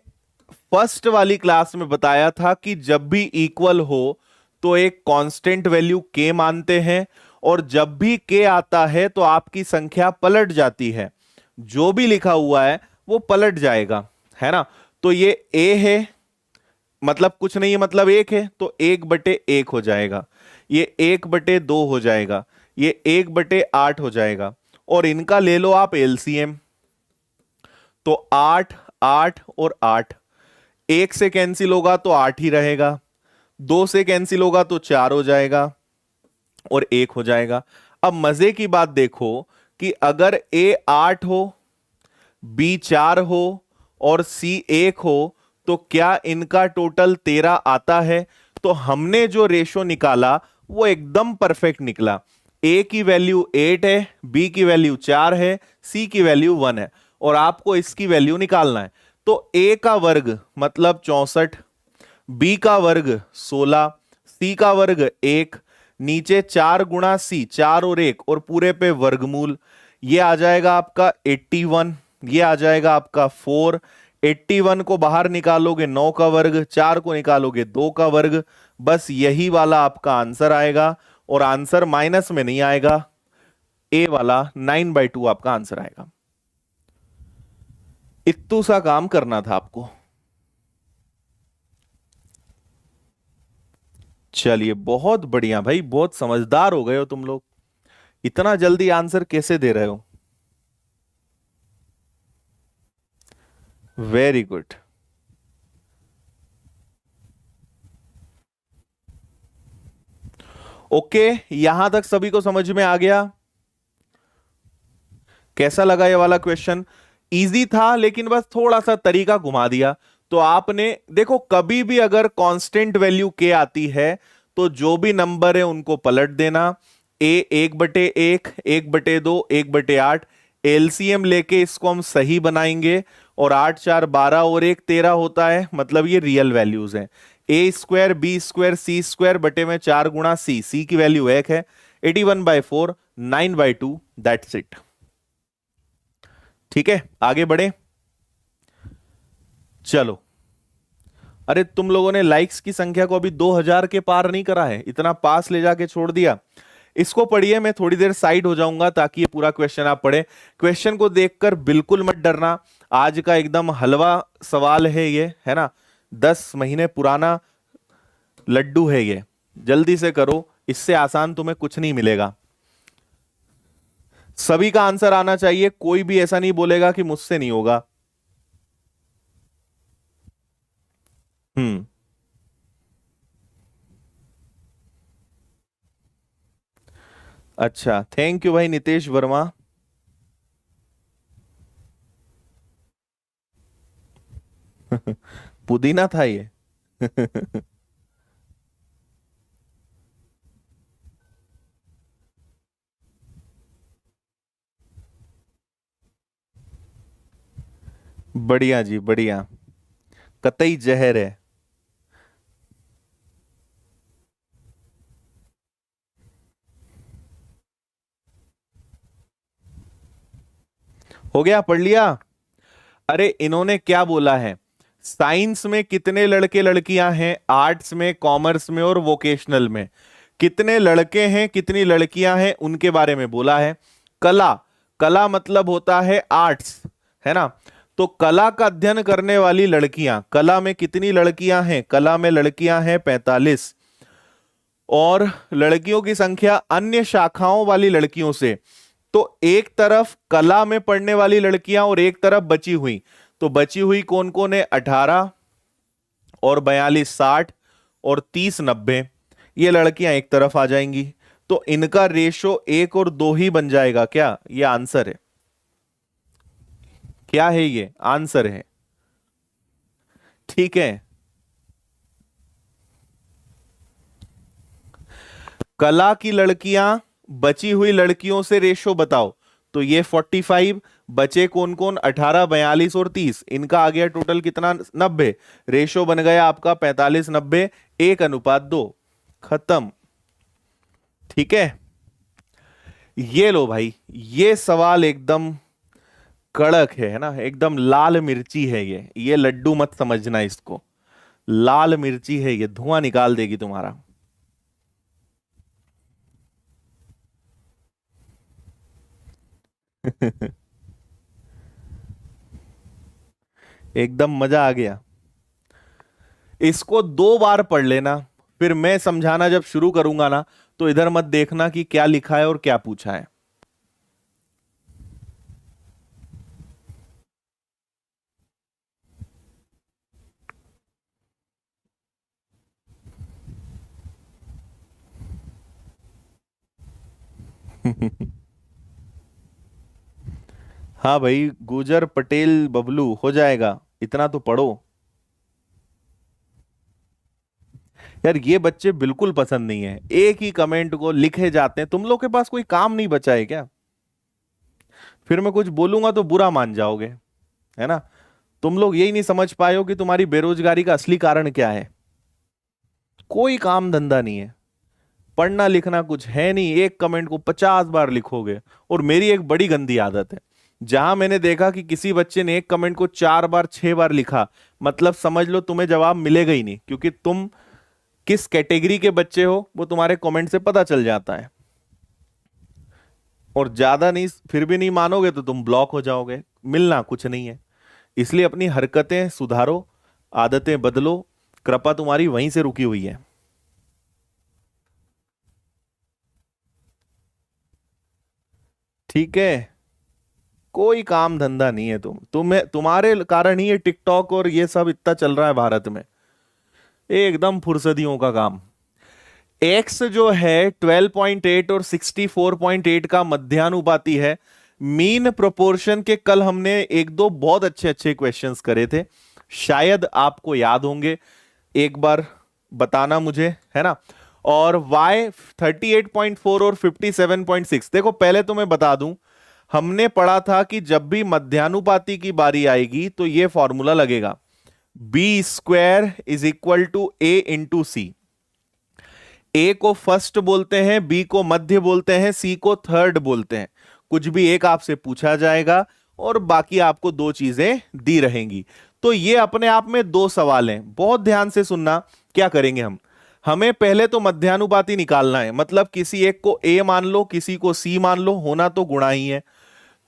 फर्स्ट वाली क्लास में बताया था कि जब भी इक्वल हो तो एक कांस्टेंट वैल्यू k मानते हैं, और जब भी k आता है तो आपकी संख्या पलट जाती है। जो भी लिखा हुआ है वो पलट जाएगा, है ना। तो ये a है, मतलब कुछ नहीं है, मतलब 1 है, तो 1/1 हो जाएगा। ये 1/2 हो जाएगा। ये 1/8 हो जाएगा। और इनका ले लो आप एलसीएम, तो 8 8 और 8, 1 से कैंसिल होगा तो 8 ही रहेगा, 2 से कैंसिल होगा तो 4 हो जाएगा, और 1 हो जाएगा। अब मजे की बात देखो कि अगर a 8 हो, b 4 हो और c 1 हो, तो क्या इनका टोटल 13 आता है? तो हमने जो रेशो निकाला वो एकदम परफेक्ट निकला। a की वैल्यू 8 है, b की वैल्यू 4 है, c की वैल्यू 1 है, और आपको इसकी वैल्यू निकालना है। तो a का वर्ग मतलब 64, b का वर्ग 16, c का वर्ग 1, नीचे 4 गुणा c, 4 और 1 और पूरे पे वर्गमूल। ये आ जाएगा आपका 81, ये आ जाएगा आपका 4। 81 को बाहर निकालोगे 9 का वर्ग, 4 को निकालोगे 2 का वर्ग। बस यही वाला आपका आंसर आएगा, और आंसर माइनस में नहीं आएगा, ए वाला 9/2 आपका आंसर आएगा। इत्तू सा काम करना था आपको। चलिए, बहुत बढ़िया भाई, बहुत समझदार हो गए हो तुम लोग। इतना जल्दी आंसर कैसे दे रहे हो? Very good. ओके, यहां तक सभी को समझ में आ गया? कैसा लगा ये वाला क्वेश्चन? इजी था, लेकिन बस थोड़ा सा तरीका घुमा दिया। तो आपने देखो, कभी भी अगर कांस्टेंट वैल्यू के आती है तो जो भी नंबर है उनको पलट देना। ए 1/1, 1/2, 1/8, एलसीएम लेके इसको हम सही बनाएंगे, और 8 4 12 और 1 13 होता है, मतलब ये रियल वैल्यूज हैं। a² b² c² बटे में 4 × c की वैल्यू 1 है, 81/4 9/2, दैट्स इट। ठीक है, आगे बढ़े। चलो, अरे तुम लोगों ने लाइक्स की संख्या को अभी 2000 के पार नहीं करा है, इतना पास ले जाके छोड़ दिया। इसको पढ़िए, मैं थोड़ी देर साइड हो जाऊंगा ताकि ये पूरा क्वेश्चन आप पढ़े। क्वेश्चन को देखकर बिल्कुल मत डरना, आज का एकदम हलवा सवाल है ये, है ना। 10 महीने पुराना लड्डू है ये, जल्दी से करो, इससे आसान तुम्हें कुछ नहीं मिलेगा। सभी का आंसर आना चाहिए, कोई भी ऐसा नहीं बोलेगा कि मुझसे नहीं होगा। हम्म। अच्छा, थैंक यू भाई नितेश वर्मा। पुदीना था ये। बढ़िया जी बढ़िया, कतई जहर है। हो गया, पढ़ लिया। अरे इन्होंने क्या बोला है, साइंस में कितने लड़के लड़कियां हैं, आर्ट्स में, कॉमर्स में और वोकेशनल में कितने लड़के हैं कितनी लड़कियां हैं, उनके बारे में बोला है। कला, कला मतलब होता है आर्ट्स, है ना। तो कला का अध्ययन करने वाली लड़कियां, कला में कितनी लड़कियां हैं, कला में लड़कियां हैं 45, और लड़कियों की संख्या अन्य शाखाओं वाली लड़कियों से, तो एक तरफ कला में पढ़ने वाली लड़कियां और एक तरफ बची हुई, तो बची हुई कौन कौन है, 18 और 42 60 और 30 90, ये लड़कियां एक तरफ आ जाएंगी। तो इनका रेशो 1 और 2 ही बन जाएगा क्या, ये आंसर है। क्या है ये, आंसर है। ठीक है, कला की लड़कियां बची हुई लड़कियों से रेशो बताओ, तो ये 45, बचे कौन कौन, 18 42 और 30, इनका आ गया टोटल कितना, 90। रेशो बन गया आपका 45 90, 1:2, खत्म। ठीक है, ये लो भाई, ये सवाल एकदम कड़क है ना, एकदम लाल मिर्ची है ये लड्डू मत समझना इसको, लाल मिर्ची है ये, धुआं निकाल देगी तुम्हारा। एकदम मजा आ गया। इसको 2 बार पढ़ लेना, फिर मैं समझाना जब शुरू करूंगा ना, तो इधर मत देखना कि क्या लिखा है और क्या पूछा है। हाँ भाई, गुजर पटेल बबलू हो जाएगा, इतना तो पढ़ो। यार ये बच्चे बिल्कुल पसंद नहीं है, एक ही कमेंट को लिखे जाते हैं। तुम लोग के पास कोई काम नहीं बचा है क्या, फिर मैं कुछ बोलूंगा तो बुरा मान जाओगे, है ना। तुम लोग यही नहीं समझ पाए हो कि तुम्हारी बेरोजगारी का असली कारण क्या है। कोई काम धंधा नहीं है, पढ़ना लिखना कुछ है नहीं, एक कमेंट को 50 बार लिखोगे। और मेरी एक बड़ी गंदी आदत है, जहां मैंने देखा कि किसी बच्चे ने एक कमेंट को 4 बार 6 बार लिखा, मतलब समझ लो तुम्हें जवाब मिलेगा ही नहीं, क्योंकि तुम किस कैटेगरी के बच्चे हो वो तुम्हारे कमेंट से पता चल जाता है। और ज्यादा नहीं, फिर भी नहीं मानोगे तो तुम ब्लॉक हो जाओगे, मिलना कुछ नहीं है। इसलिए अपनी हरकतें सुधारो, आदतें बदलो, कृपा तुम्हारी वहीं से रुकी हुई है। ठीक है, कोई काम धंधा नहीं है, तुम्हें तुम्हारे कारण ही ये टिकटॉक और ये सब इतना चल रहा है भारत में, एकदम फुर्सदियों का काम। एक्स जो है 12.8 और 64.8 का मध्यानुपाती है। मीन प्रोपोर्शन के कल हमने एक दो बहुत अच्छे अच्छे क्वेश्चंस करे थे, शायद आपको याद होंगे, एक बार बताना मुझे, है ना। और y 38.4 और 57.6, देखो पहले तो मैं बता दूं, हमने पढ़ा था कि जब भी मध्यानुपाती की बारी आएगी तो ये फॉर्मूला लगेगा, B square is equal to A into C. A को फर्स्ट बोलते हैं, बी को मध्य बोलते हैं, सी को थर्ड बोलते हैं। कुछ भी एक आपसे पूछा जाएगा और बाकी आपको दो चीजें दी रहेंगी। तो ये अपने आप में दो सवाल हैं, बहुत ध्यान से सुनना। क्या करेंगे हम, हमें पहले तो मध्यानुपाती निकालना है, मतलब किसी एक को ए मान लो, किसी को सी मान लो, होना तो गुणा ही है।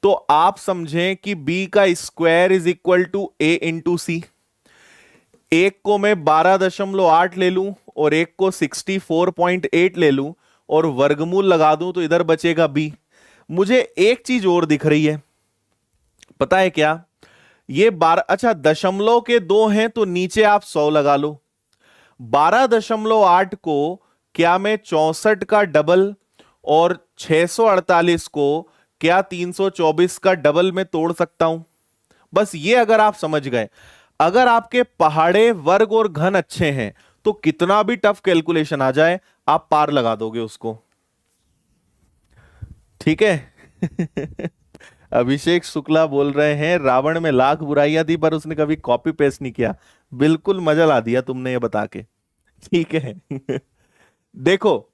तो आप समझें कि बी का square is equal to A into C. एक को मैं 12.8 ले लूं और एक को 64.8 ले लूं और वर्गमूल लगा दूं तो इधर बचेगा बी। मुझे एक चीज और दिख रही है, पता है क्या? ये 12, अच्छा दशमलव के दो हैं तो नीचे आप 100 लगा लो। 12.8 को क्या मैं 64 का डबल और 648 को क्या 324 का डबल में तोड़ सकता हूं? बस ये अगर आप समझ गए, अगर आपके पहाड़े वर्ग और घन अच्छे हैं तो कितना भी टफ कैलकुलेशन आ जाए आप पार लगा दोगे उसको। ठीक है। अभिषेक शुक्ला बोल रहे हैं रावण में लाख बुराइयां थी पर उसने कभी कॉपी पेस्ट नहीं किया। बिल्कुल मजा ला दिया तुमने ये बता के। ठीक है। देखो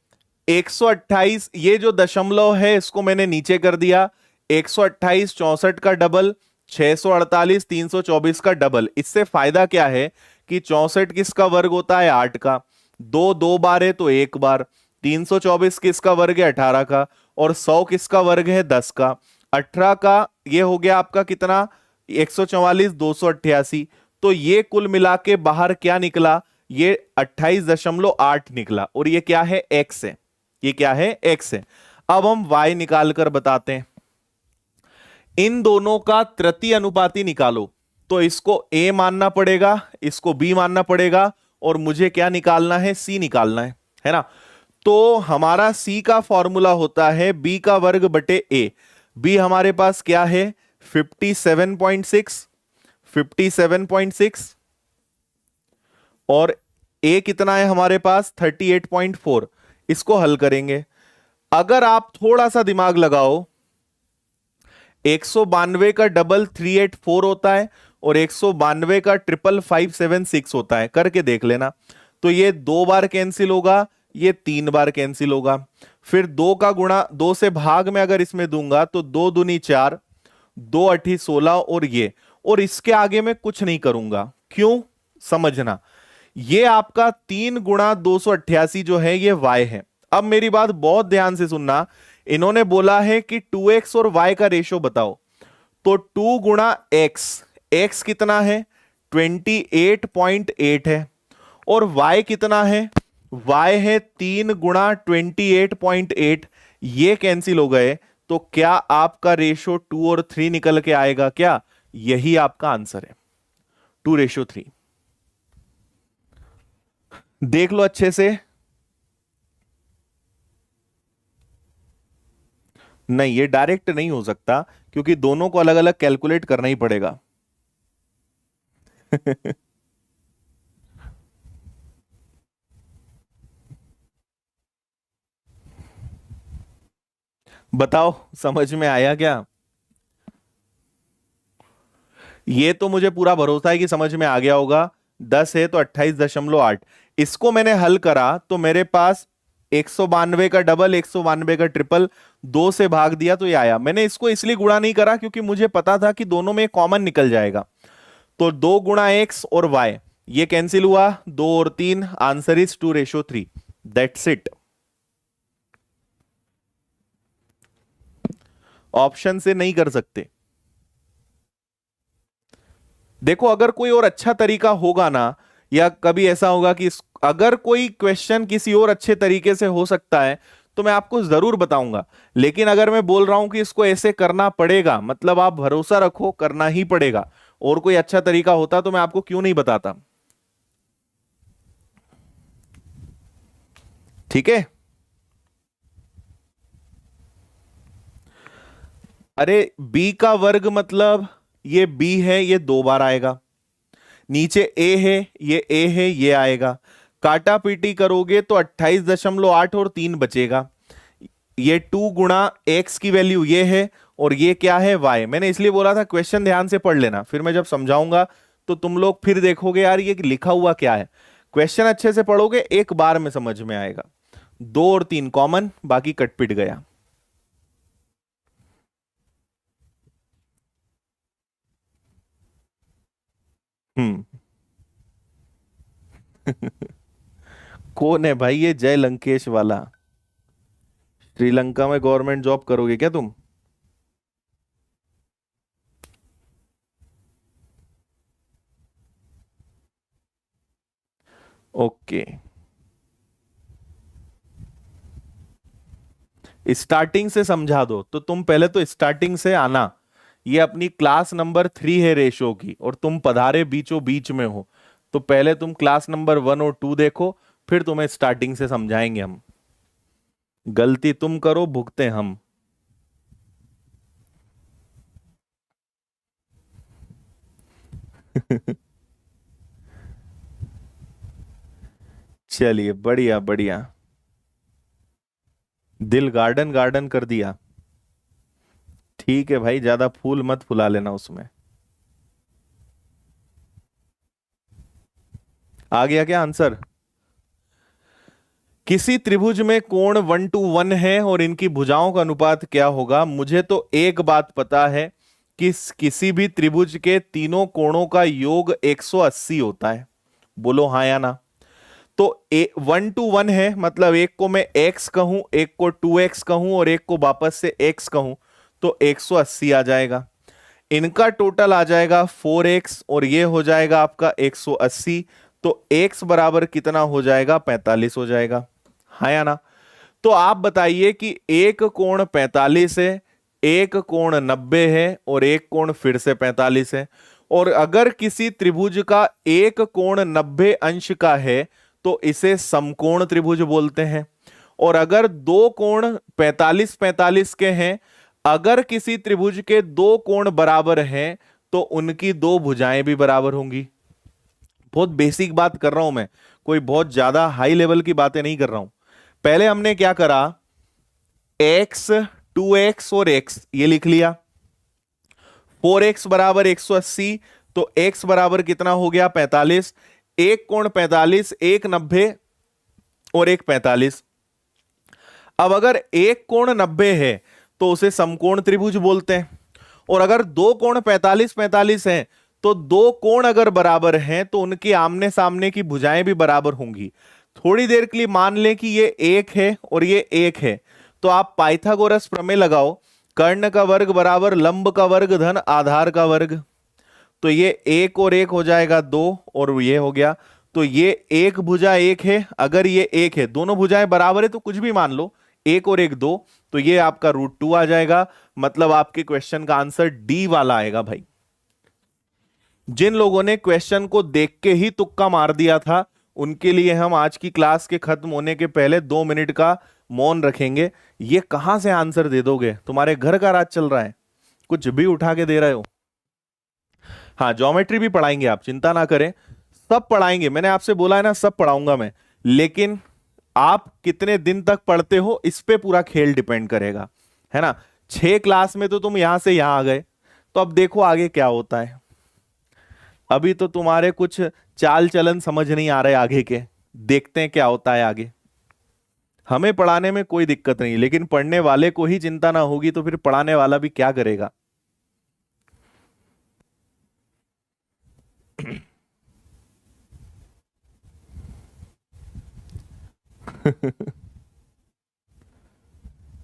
128, ये जो दशमलव है इसको मैंने नीचे कर दिया। 128 64 का डबल, 648 324 का डबल। इससे फायदा क्या है कि 64 किसका वर्ग होता है? 8 का। दो दो बार है तो एक बार। 324 किसका वर्ग है? 18 का। और 100 किसका वर्ग है? 10 का। 18 का ये हो गया आपका कितना? 144 288। तो ये कुल मिला के बाहर क्या निकला? ये 28.8 निकला। और ये क्या है? x है। ये क्या है? x है। अब हम y निकाल कर बताते हैं। इन दोनों का तृतीय अनुपाती निकालो। तो इसको a मानना पड़ेगा, इसको b मानना पड़ेगा, और मुझे क्या निकालना है? c निकालना है ना? तो हमारा c का फॉर्मूला होता है b का वर्ग बटे a। b हमारे पास क्या है? 57.6। 57.6 और a कितना है हमारे पास? 38.4। इसको हल करेंगे। अगर आप थोड़ा सा दिमाग लगाओ, 192 का डबल 384 होता है और 192 का ट्रिपल 576 होता है। करके देख लेना। तो ये दो बार कैंसिल होगा, ये तीन बार कैंसिल होगा। फिर दो का गुणा, दो से भाग में अगर इसमें दूंगा तो 2 दूनी 4, 2 अठी 16 और ये, और इसके आगे मैं कुछ नहीं करूंगा। क्यों? समझना, ये आपका 3 गुणा 288 जो है ये y है। अब मेरी बात बहुत ध्यान से सुनना। इन्होंने बोला है कि 2x और y का रेशो बताओ। तो 2 गुणा x कितना है? 28.8 है। और y कितना है? y है 3 गुणा 28.8। ये कैंसिल हो गए तो क्या आपका रेशो 2 और 3 निकल के आएगा क्या? यही आपका आंसर है, 2:3। देख लो अच्छे से। नहीं, ये डायरेक्ट नहीं हो सकता क्योंकि दोनों को अलग अलग कैलकुलेट करना ही पड़ेगा। बताओ समझ में आया क्या? ये तो मुझे पूरा भरोसा है कि समझ में आ गया होगा। 10 है तो 28.8। इसको मैंने हल करा तो मेरे पास 192 का डबल, 192 का ट्रिपल, 2 से भाग दिया तो ये आया। मैंने इसको इसलिए गुणा नहीं करा क्योंकि मुझे पता था कि दोनों में कॉमन निकल जाएगा। तो 2 गुणा x और y, ये कैंसिल हुआ, 2 और 3, answer is 2:3। That's it. Option से नहीं कर सकते। देखो अगर कोई और अच्छा तरीका होगा ना, या कभी ऐसा होगा कि अगर कोई क्वेश्चन किसी और अच्छे तरीके से हो सकता है तो मैं आपको जरूर बताऊंगा। लेकिन अगर मैं बोल रहा हूं कि इसको ऐसे करना पड़ेगा, मतलब आप भरोसा रखो करना ही पड़ेगा। और कोई अच्छा तरीका होता तो मैं आपको क्यों नहीं बताता। ठीक है। अरे b का वर्ग मतलब ये b है, ये 2 बार आएगा। नीचे a है, ये a है, ये आएगा। काटा पीटी करोगे तो 28.8 और 3 बचेगा। ये 2 गुणा x की वैल्यू ये है और ये क्या है y। मैंने इसलिए बोला था क्वेश्चन ध्यान से पढ़ लेना, फिर मैं जब समझाऊंगा तो तुम लोग फिर देखोगे यार ये लिखा हुआ क्या है। क्वेश्चन अच्छे से पढ़ोगे एक बार में समझ में आएगा। 2 और 3 कॉमन, बाकी कट पिट गया। हम्म। कौन है भाई ये जय लंकेश वाला? श्रीलंका में गवर्नमेंट जॉब करोगे क्या तुम? ओके, स्टार्टिंग से समझा दो तो तुम पहले तो स्टार्टिंग से आना। ये अपनी क्लास नंबर 3 है रेशो की, और तुम पधारे बीचों बीच में हो। तो पहले तुम क्लास नंबर 1 और 2 देखो, फिर तुम्हें स्टार्टिंग से समझाएंगे हम। गलती तुम करो, भुगते हम। चलिए, बढ़िया बढ़िया। दिल गार्डन गार्डन कर दिया। ठीक है भाई, ज्यादा फूल मत फुला लेना उसमें। आ गया क्या आंसर? किसी त्रिभुज में कोण 1:1 है और इनकी भुजाओं का अनुपात क्या होगा? मुझे तो एक बात पता है कि किसी भी त्रिभुज के तीनों कोणों का योग 180 होता है। बोलो हाँ या ना। तो 1:1 है, मतलब एक को मैं x कहूं, एक को 2x कहूं और एक को वापस से x कहूं, तो 180 आ जाएगा। इनका टोटल आ जाएगा 4x और ये हो जाएगा आपका 180। तो x बराबर कितना हो जाएगा? 45 हो जाएगा। हाँ या ना? तो आप बताइए कि एक कोण 45 है, एक कोण 90 है और एक कोण फिर से 45 है। और अगर किसी त्रिभुज का एक कोण 90 अंश का है तो इसे समकोण त्रिभुज बोलते हैं। और अगर दो कोण 45 45 के हैं, अगर किसी त्रिभुज के दो कोण बराबर हैं तो उनकी दो भुजाएं भी बराबर होंगी। बहुत बेसिक बात कर रहा हूं मैं, कोई बहुत ज्यादा हाई लेवल की बातें नहीं कर रहा हूं। पहले हमने क्या करा, x 2x और x ये लिख लिया। 4x बराबर 180, तो x बराबर कितना हो गया? 45। एक कोण 45, एक 90 और एक 45। अब अगर एक कोण 90 है तो उसे समकोण त्रिभुज बोलते हैं। और अगर दो कोण 45 45 हैं तो दो कोण अगर बराबर हैं तो उनके आमने सामने की भुजाएं भी बराबर होंगी। थोड़ी देर के लिए मान लें कि ये एक है और ये एक है, तो आप पाइथागोरस प्रमेय लगाओ। कर्ण का वर्ग बराबर लंब का वर्ग धन आधार का वर्ग। तो ये एक और एक हो जाएगा 2 और ये हो गया। तो ये एक भुजा एक है, अगर ये एक है, दोनों भुजाएं बराबर है तो कुछ भी मान लो, एक और एक 2, तो ये आपका √2 आ जाएगा। मतलब आपके क्वेश्चन का आंसर डी वाला आएगा भाई। जिन लोगों ने क्वेश्चन को देख के ही तुक्का मार दिया था उनके लिए हम आज की क्लास के खत्म होने के पहले 2 मिनट का मौन रखेंगे। ये कहां से आंसर दे दोगे? तुम्हारे घर का राज चल रहा है, कुछ भी उठा के दे रहे हो। हाँ, ज्योमेट्री भी पढ़ाएंगे, आप चिंता ना करें, सब पढ़ाएंगे। मैंने आपसे बोला है ना, सब पढ़ाऊंगा मैं। लेकिन आप कितने दिन तक पढ़ते हो इस पे पूरा खेल डिपेंड करेगा, है ना। 6 क्लास में तो तुम यहां से यहां आ गए, तो अब देखो आगे क्या होता है। अभी तो तुम्हारे कुछ चाल चलन समझ नहीं आ रहे आगे के, देखते हैं क्या होता है आगे। हमें पढ़ाने में कोई दिक्कत नहीं, लेकिन पढ़ने वाले को ही चिंता ना होगी तो फिर पढ़ाने वाला भी क्या करेगा।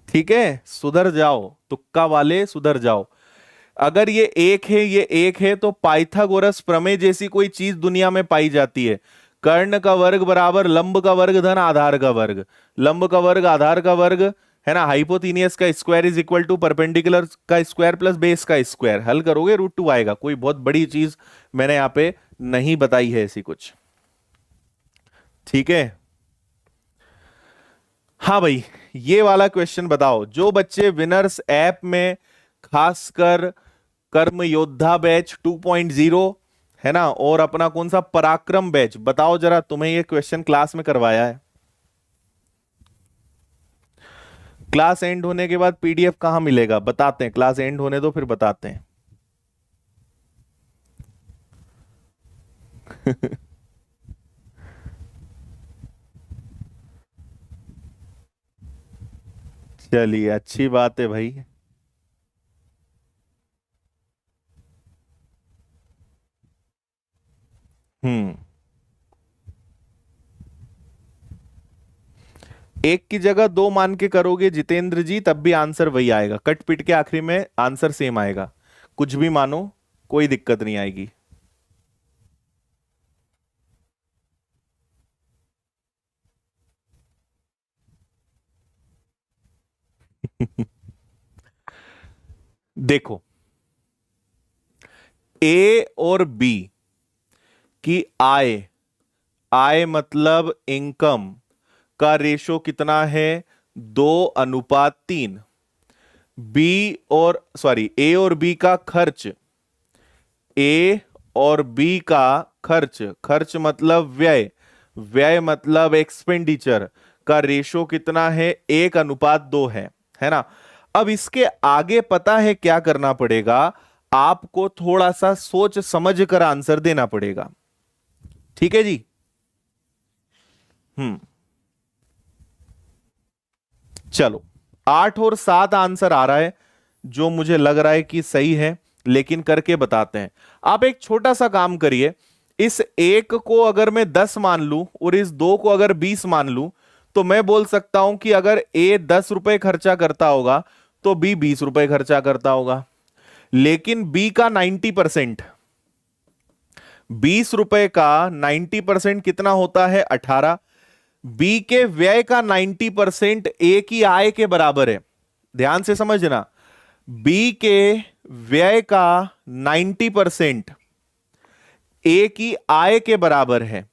ठीक है, सुधर जाओ, तुक्का वाले सुधर जाओ। अगर ये एक है, ये एक है, तो पाइथागोरस प्रमेय जैसी कोई चीज दुनिया में पाई जाती है। कर्ण का वर्ग बराबर लंब का वर्ग धन आधार का वर्ग। लंब का वर्ग आधार का वर्ग, है ना। हाइपोथीनियस का square is equal to perpendicular का स्क्वायर प्लस बेस का स्क्वायर। हल करोगे √2 आएगा। कोई बहुत बड़ी चीज मैंने यहाँ पे नहीं बताई है ऐसी कुछ। ठीक है, हाँ भाई, ये वाला क्वेश्चन बताओ। जो बच्चे विनर्स ऐप में, खासकर कर्म योद्धा बैच 2.0, है ना, और अपना कौन सा पराक्रम बैच, बताओ जरा तुम्हें ये क्वेश्चन क्लास में करवाया है? क्लास एंड होने के बाद पीडीएफ कहाँ मिलेगा बताते हैं, क्लास एंड होने दो फिर बताते हैं। चलिए अच्छी बात है भाई। हम्म। एक की जगह दो मान के करोगे जितेंद्र जी तब भी आंसर वही आएगा, कट पिट के आखिरी में आंसर सेम आएगा। कुछ भी मानो कोई दिक्कत नहीं आएगी। देखो, ए और बी की आय, आय मतलब इनकम का रेशो कितना है, 2:3। बी और सॉरी ए और बी का खर्च, ए और बी का खर्च, खर्च मतलब व्यय, व्यय मतलब एक्सपेंडिचर का रेशो कितना है, 1:2 है ना। अब इसके आगे पता है क्या करना पड़ेगा, आपको थोड़ा सा सोच समझ कर आंसर देना पड़ेगा। ठीक है जी। हम्म। चलो 8 और 7 आंसर आ रहा है जो मुझे लग रहा है कि सही है, लेकिन करके बताते हैं। आप एक छोटा सा काम करिए, इस एक को अगर मैं 10 मान लूं और इस दो को अगर 20 मान लूं, तो मैं बोल सकता हूं कि अगर ए 10 रुपए खर्चा करता होगा तो बी 20 रुपए खर्चा करता होगा। लेकिन बी का 90%, 20 रुपए का 90% कितना होता है, 18। बी के व्यय का 90% ए की आय के बराबर है। ध्यान से समझना, बी के व्यय का 90% ए की आय के बराबर है।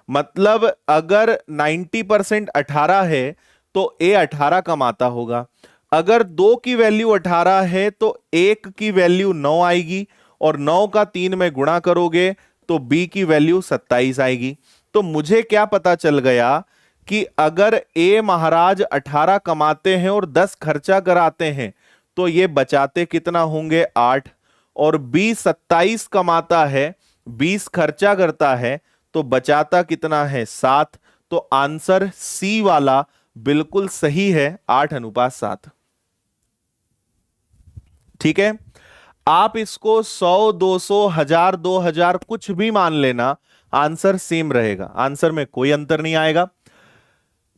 मतलब अगर 90% 18 है तो ए 18 कमाता होगा। अगर दो की वैल्यू 18 है तो एक की वैल्यू 9 आएगी, और 9 का 3 में गुणा करोगे तो बी की वैल्यू 27 आएगी। तो मुझे क्या पता चल गया कि अगर ए महाराज 18 कमाते हैं और 10 खर्चा कराते हैं तो ये बचाते कितना होंगे, 8। और बी 27 कमाता है, 20 खर्चा करता है तो बचाता कितना है, 7। तो आंसर सी वाला बिल्कुल सही है, 8:7। ठीक है। आप इसको 100, 200, 1000, 2000 कुछ भी मान लेना, आंसर सेम रहेगा, आंसर में कोई अंतर नहीं आएगा।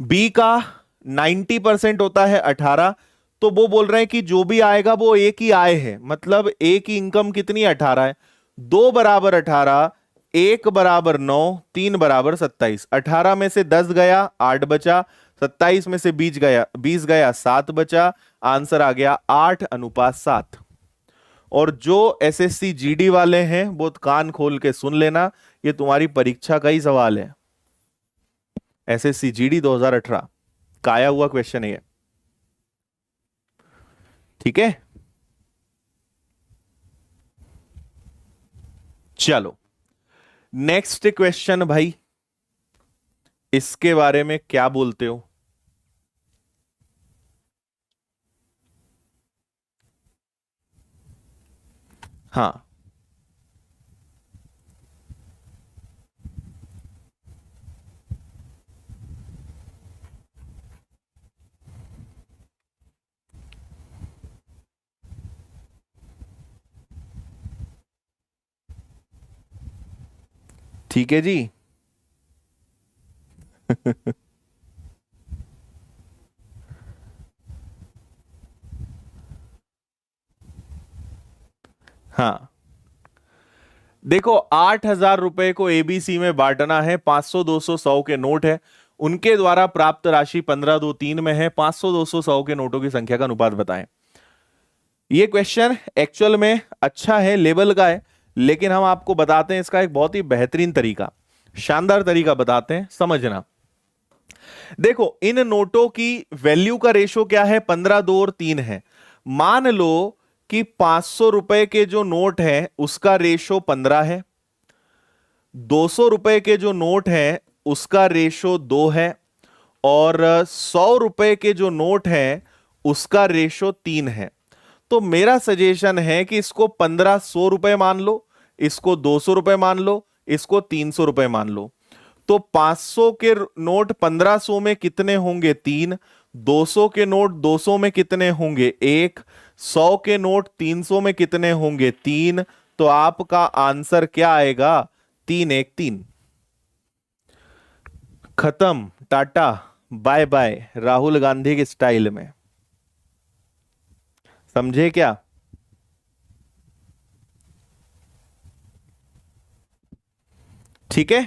बी का 90% होता है 18, तो वो बोल रहे हैं कि जो भी आएगा वो एक ही आय है, मतलब एक ही इनकम कितनी 18 है। 2 बराबर 18, 1 बराबर 9, 3 बराबर 27। 18 में से 10 गया 8 बचा, 27 में से 20 गया 7 बचा। आंसर आ गया 8:7। और जो एसएससी जीडी वाले हैं वो कान खोल के सुन लेना, ये तुम्हारी परीक्षा का ही सवाल है। एसएससी जीडी 2018 का आया हुआ क्वेश्चन है ये। ठीक है, चलो नेक्स्ट क्वेश्चन भाई, इसके बारे में क्या बोलते हो। हाँ, ठीक है जी। हाँ, देखो 8,000 रुपए को एबीसी में बांटना है, 500, 200, 100 के नोट है, उनके द्वारा प्राप्त राशि 15, 2, 3 में है। 500, 200, 100 के नोटों की संख्या का अनुपात बताएं। ये क्वेश्चन एक्चुअल में अच्छा है, लेवल का है, लेकिन हम आपको बताते हैं इसका एक बहुत ही बेहतरीन तरीका, शानदार तरीका बताते हैं, समझना। देखो इन नोटों की वैल्यू का रेशो क्या है, 15, 2 और 3 है। मान लो कि 500 रुपए के जो नोट है उसका रेशो 15 है, 200 रुपए के जो नोट है उसका रेशो 2 है, और 100 रुपए के जो नोट है उसका रेशो 3 है। तो मेरा सजेशन है कि इसको 1500 रुपए मान लो, इसको 200 रुपए मान लो, इसको 300 रुपए मान लो। तो 500 के नोट 1500 में कितने होंगे? 3। 200 के नोट 200 में कितने होंगे? 1। 100 के नोट 300 में कितने होंगे? 3। तो आपका आंसर क्या आएगा? 3 1 3। खत्म, टाटा बाय बाय, राहुल गांधी के स्टाइल में। समझे क्या? ठीक है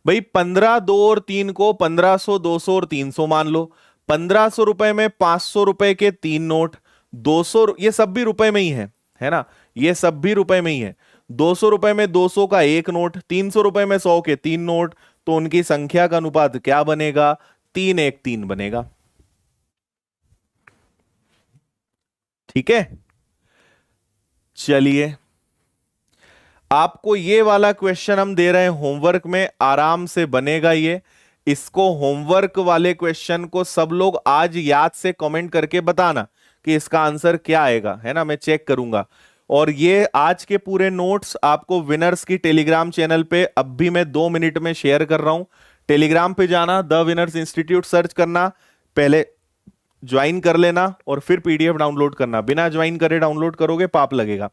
भाई। 15, 2 और 3 को 1500, 200 और 300 मान लो। 1500 रुपए में 500 रुपए के 3 नोट, 200, ये सब भी रुपए में ही है ना? ये सब भी रुपए में ही है। 200 रुपए में 200 का एक नोट, 300 रुपए में 100 के 3 नोट। तो उनकी संख्या का अनुपात क्या बनेगा? 3 1 3 बनेगा। ठीक है, चलिए आपको ये वाला क्वेश्चन हम दे रहे हैं होमवर्क में, आराम से बनेगा ये। इसको होमवर्क वाले क्वेश्चन को सब लोग आज याद से कमेंट करके बताना कि इसका आंसर क्या आएगा, है ना? मैं चेक करूंगा। और ये आज के पूरे नोट्स आपको विनर्स की टेलीग्राम चैनल पे अब भी मैं 2 मिनट में शेयर कर रहा हूं। टेलीग्राम पे जाना, द विनर्स इंस्टीट्यूट सर्च करना, पहले ज्वाइन कर लेना और फिर पीडीएफ डाउनलोड करना। बिना ज्वाइन करे डाउनलोड करोगे पाप लगेगा।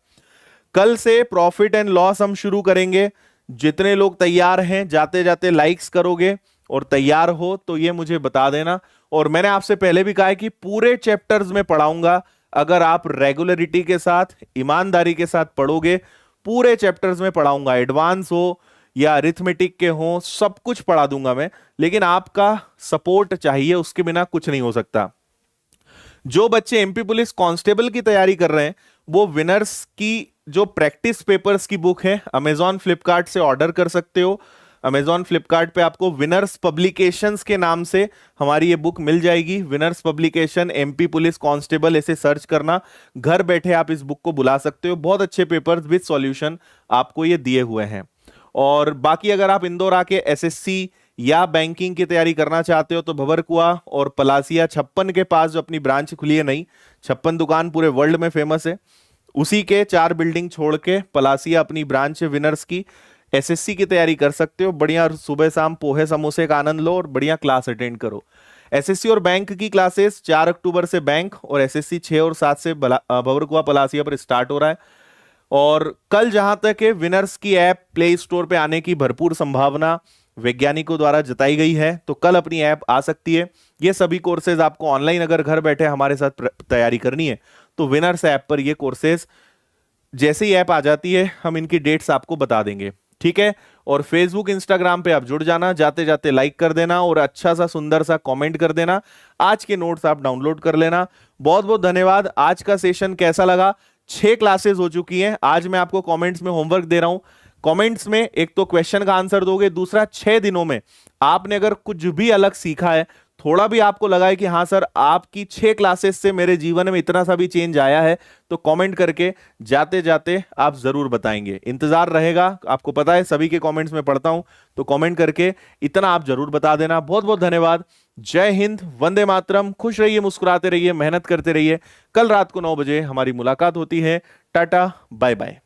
कल से प्रॉफिट एंड लॉस हम शुरू करेंगे। जितने लोग तैयार हैं जाते जाते लाइक्स करोगे, और तैयार हो तो ये मुझे बता देना। और मैंने आपसे पहले भी कहा है कि पूरे चैप्टर्स में पढ़ाऊंगा। अगर आप रेगुलरिटी के साथ, ईमानदारी के साथ पढ़ोगे, पूरे चैप्टर्स में पढ़ाऊंगा। एडवांस हो या अरिथमेटिक के हो, सब कुछ पढ़ा दूंगा मैं। लेकिन आपका सपोर्ट चाहिए, उसके बिना कुछ नहीं हो सकता। जो बच्चे एमपी पुलिस कांस्टेबल की तैयारी कर रहे हैं, वो विनर्स की जो प्रैक्टिस पेपर्स की बुक है अमेजॉन फ्लिपकार्ट से ऑर्डर कर सकते हो। अमेजॉन फ्लिपकार्ट पे आपको विनर्स पब्लिकेशंस के नाम से हमारी ये बुक मिल जाएगी। Winners publication MP police constable ऐसे सर्च करना, घर बैठे आप इस बुक को बुला सकते हो। बहुत अच्छे पेपर्स विद सॉल्यूशन आपको ये दिए हुए हैं। और बाकी अगर आप इंदौर आके एसएससी या बैंकिंग की तैयारी करना चाहते हो तो भंवरकुआ और पलासिया 56 के पास जो अपनी ब्रांच खुली है नई, 56 दुकान पूरे वर्ल्ड में फेमस है, उसी के 4 बिल्डिंग छोड़ के पलासिया अपनी ब्रांच है विनर्स की। एसएससी की तैयारी कर सकते हो। बढ़िया सुबह शाम पोहे समोसे का आनंद लो और बढ़िया क्लास अटेंड करो। एसएससी और बैंक की क्लासेस 4 अक्टूबर से बैंक, और एसएससी 6 और 7 से भंवरकुआ पलासिया पर स्टार्ट हो रहा है। और कल जहां तक है, विनर्स की ऐप प्ले स्टोर पे आने की भरपूर संभावना वैज्ञानिकों द्वारा जताई गई है, तो कल अपनी ऐप आ सकती है। ये सभी कोर्सेज आपको ऑनलाइन अगर घर बैठे हमारे साथ तैयारी करनी है तो विनर्स ऐप पर ये कोर्सेज जैसे ही ऐप आ जाती है हम इनकी डेट्स आपको बता देंगे। ठीक है, और फेसबुक इंस्टाग्राम पे आप जुड़ जाना, जाते जाते लाइक कर देना और अच्छा सा सुंदर सा कमेंट कर देना। आज के नोट्स आप डाउनलोड कर लेना। बहुत बहुत धन्यवाद। आज का सेशन कैसा लगा? 6 क्लासेस हो चुकी हैं। आज मैं आपको कमेंट्स में होमवर्क दे रहा हूं। कमेंट्स में एक तो क्वेश्चन का आंसर दोगे, दूसरा 6 दिनों में आपने अगर कुछ भी अलग सीखा है, थोड़ा भी आपको लगा है कि हाँ सर आपकी 6 क्लासेस से मेरे जीवन में इतना सा भी चेंज आया है, तो कमेंट करके जाते जाते आप जरूर बताएंगे। इंतजार रहेगा। आपको पता है सभी के कमेंट्स में पढ़ता हूं, तो कमेंट करके इतना आप जरूर बता देना। बहुत बहुत धन्यवाद। जय हिंद, वंदे मातरम। खुश रहिए, मुस्कुराते रहिए, मेहनत करते रहिए। कल रात को 9 बजे हमारी मुलाकात होती है। टाटा बाय बाय।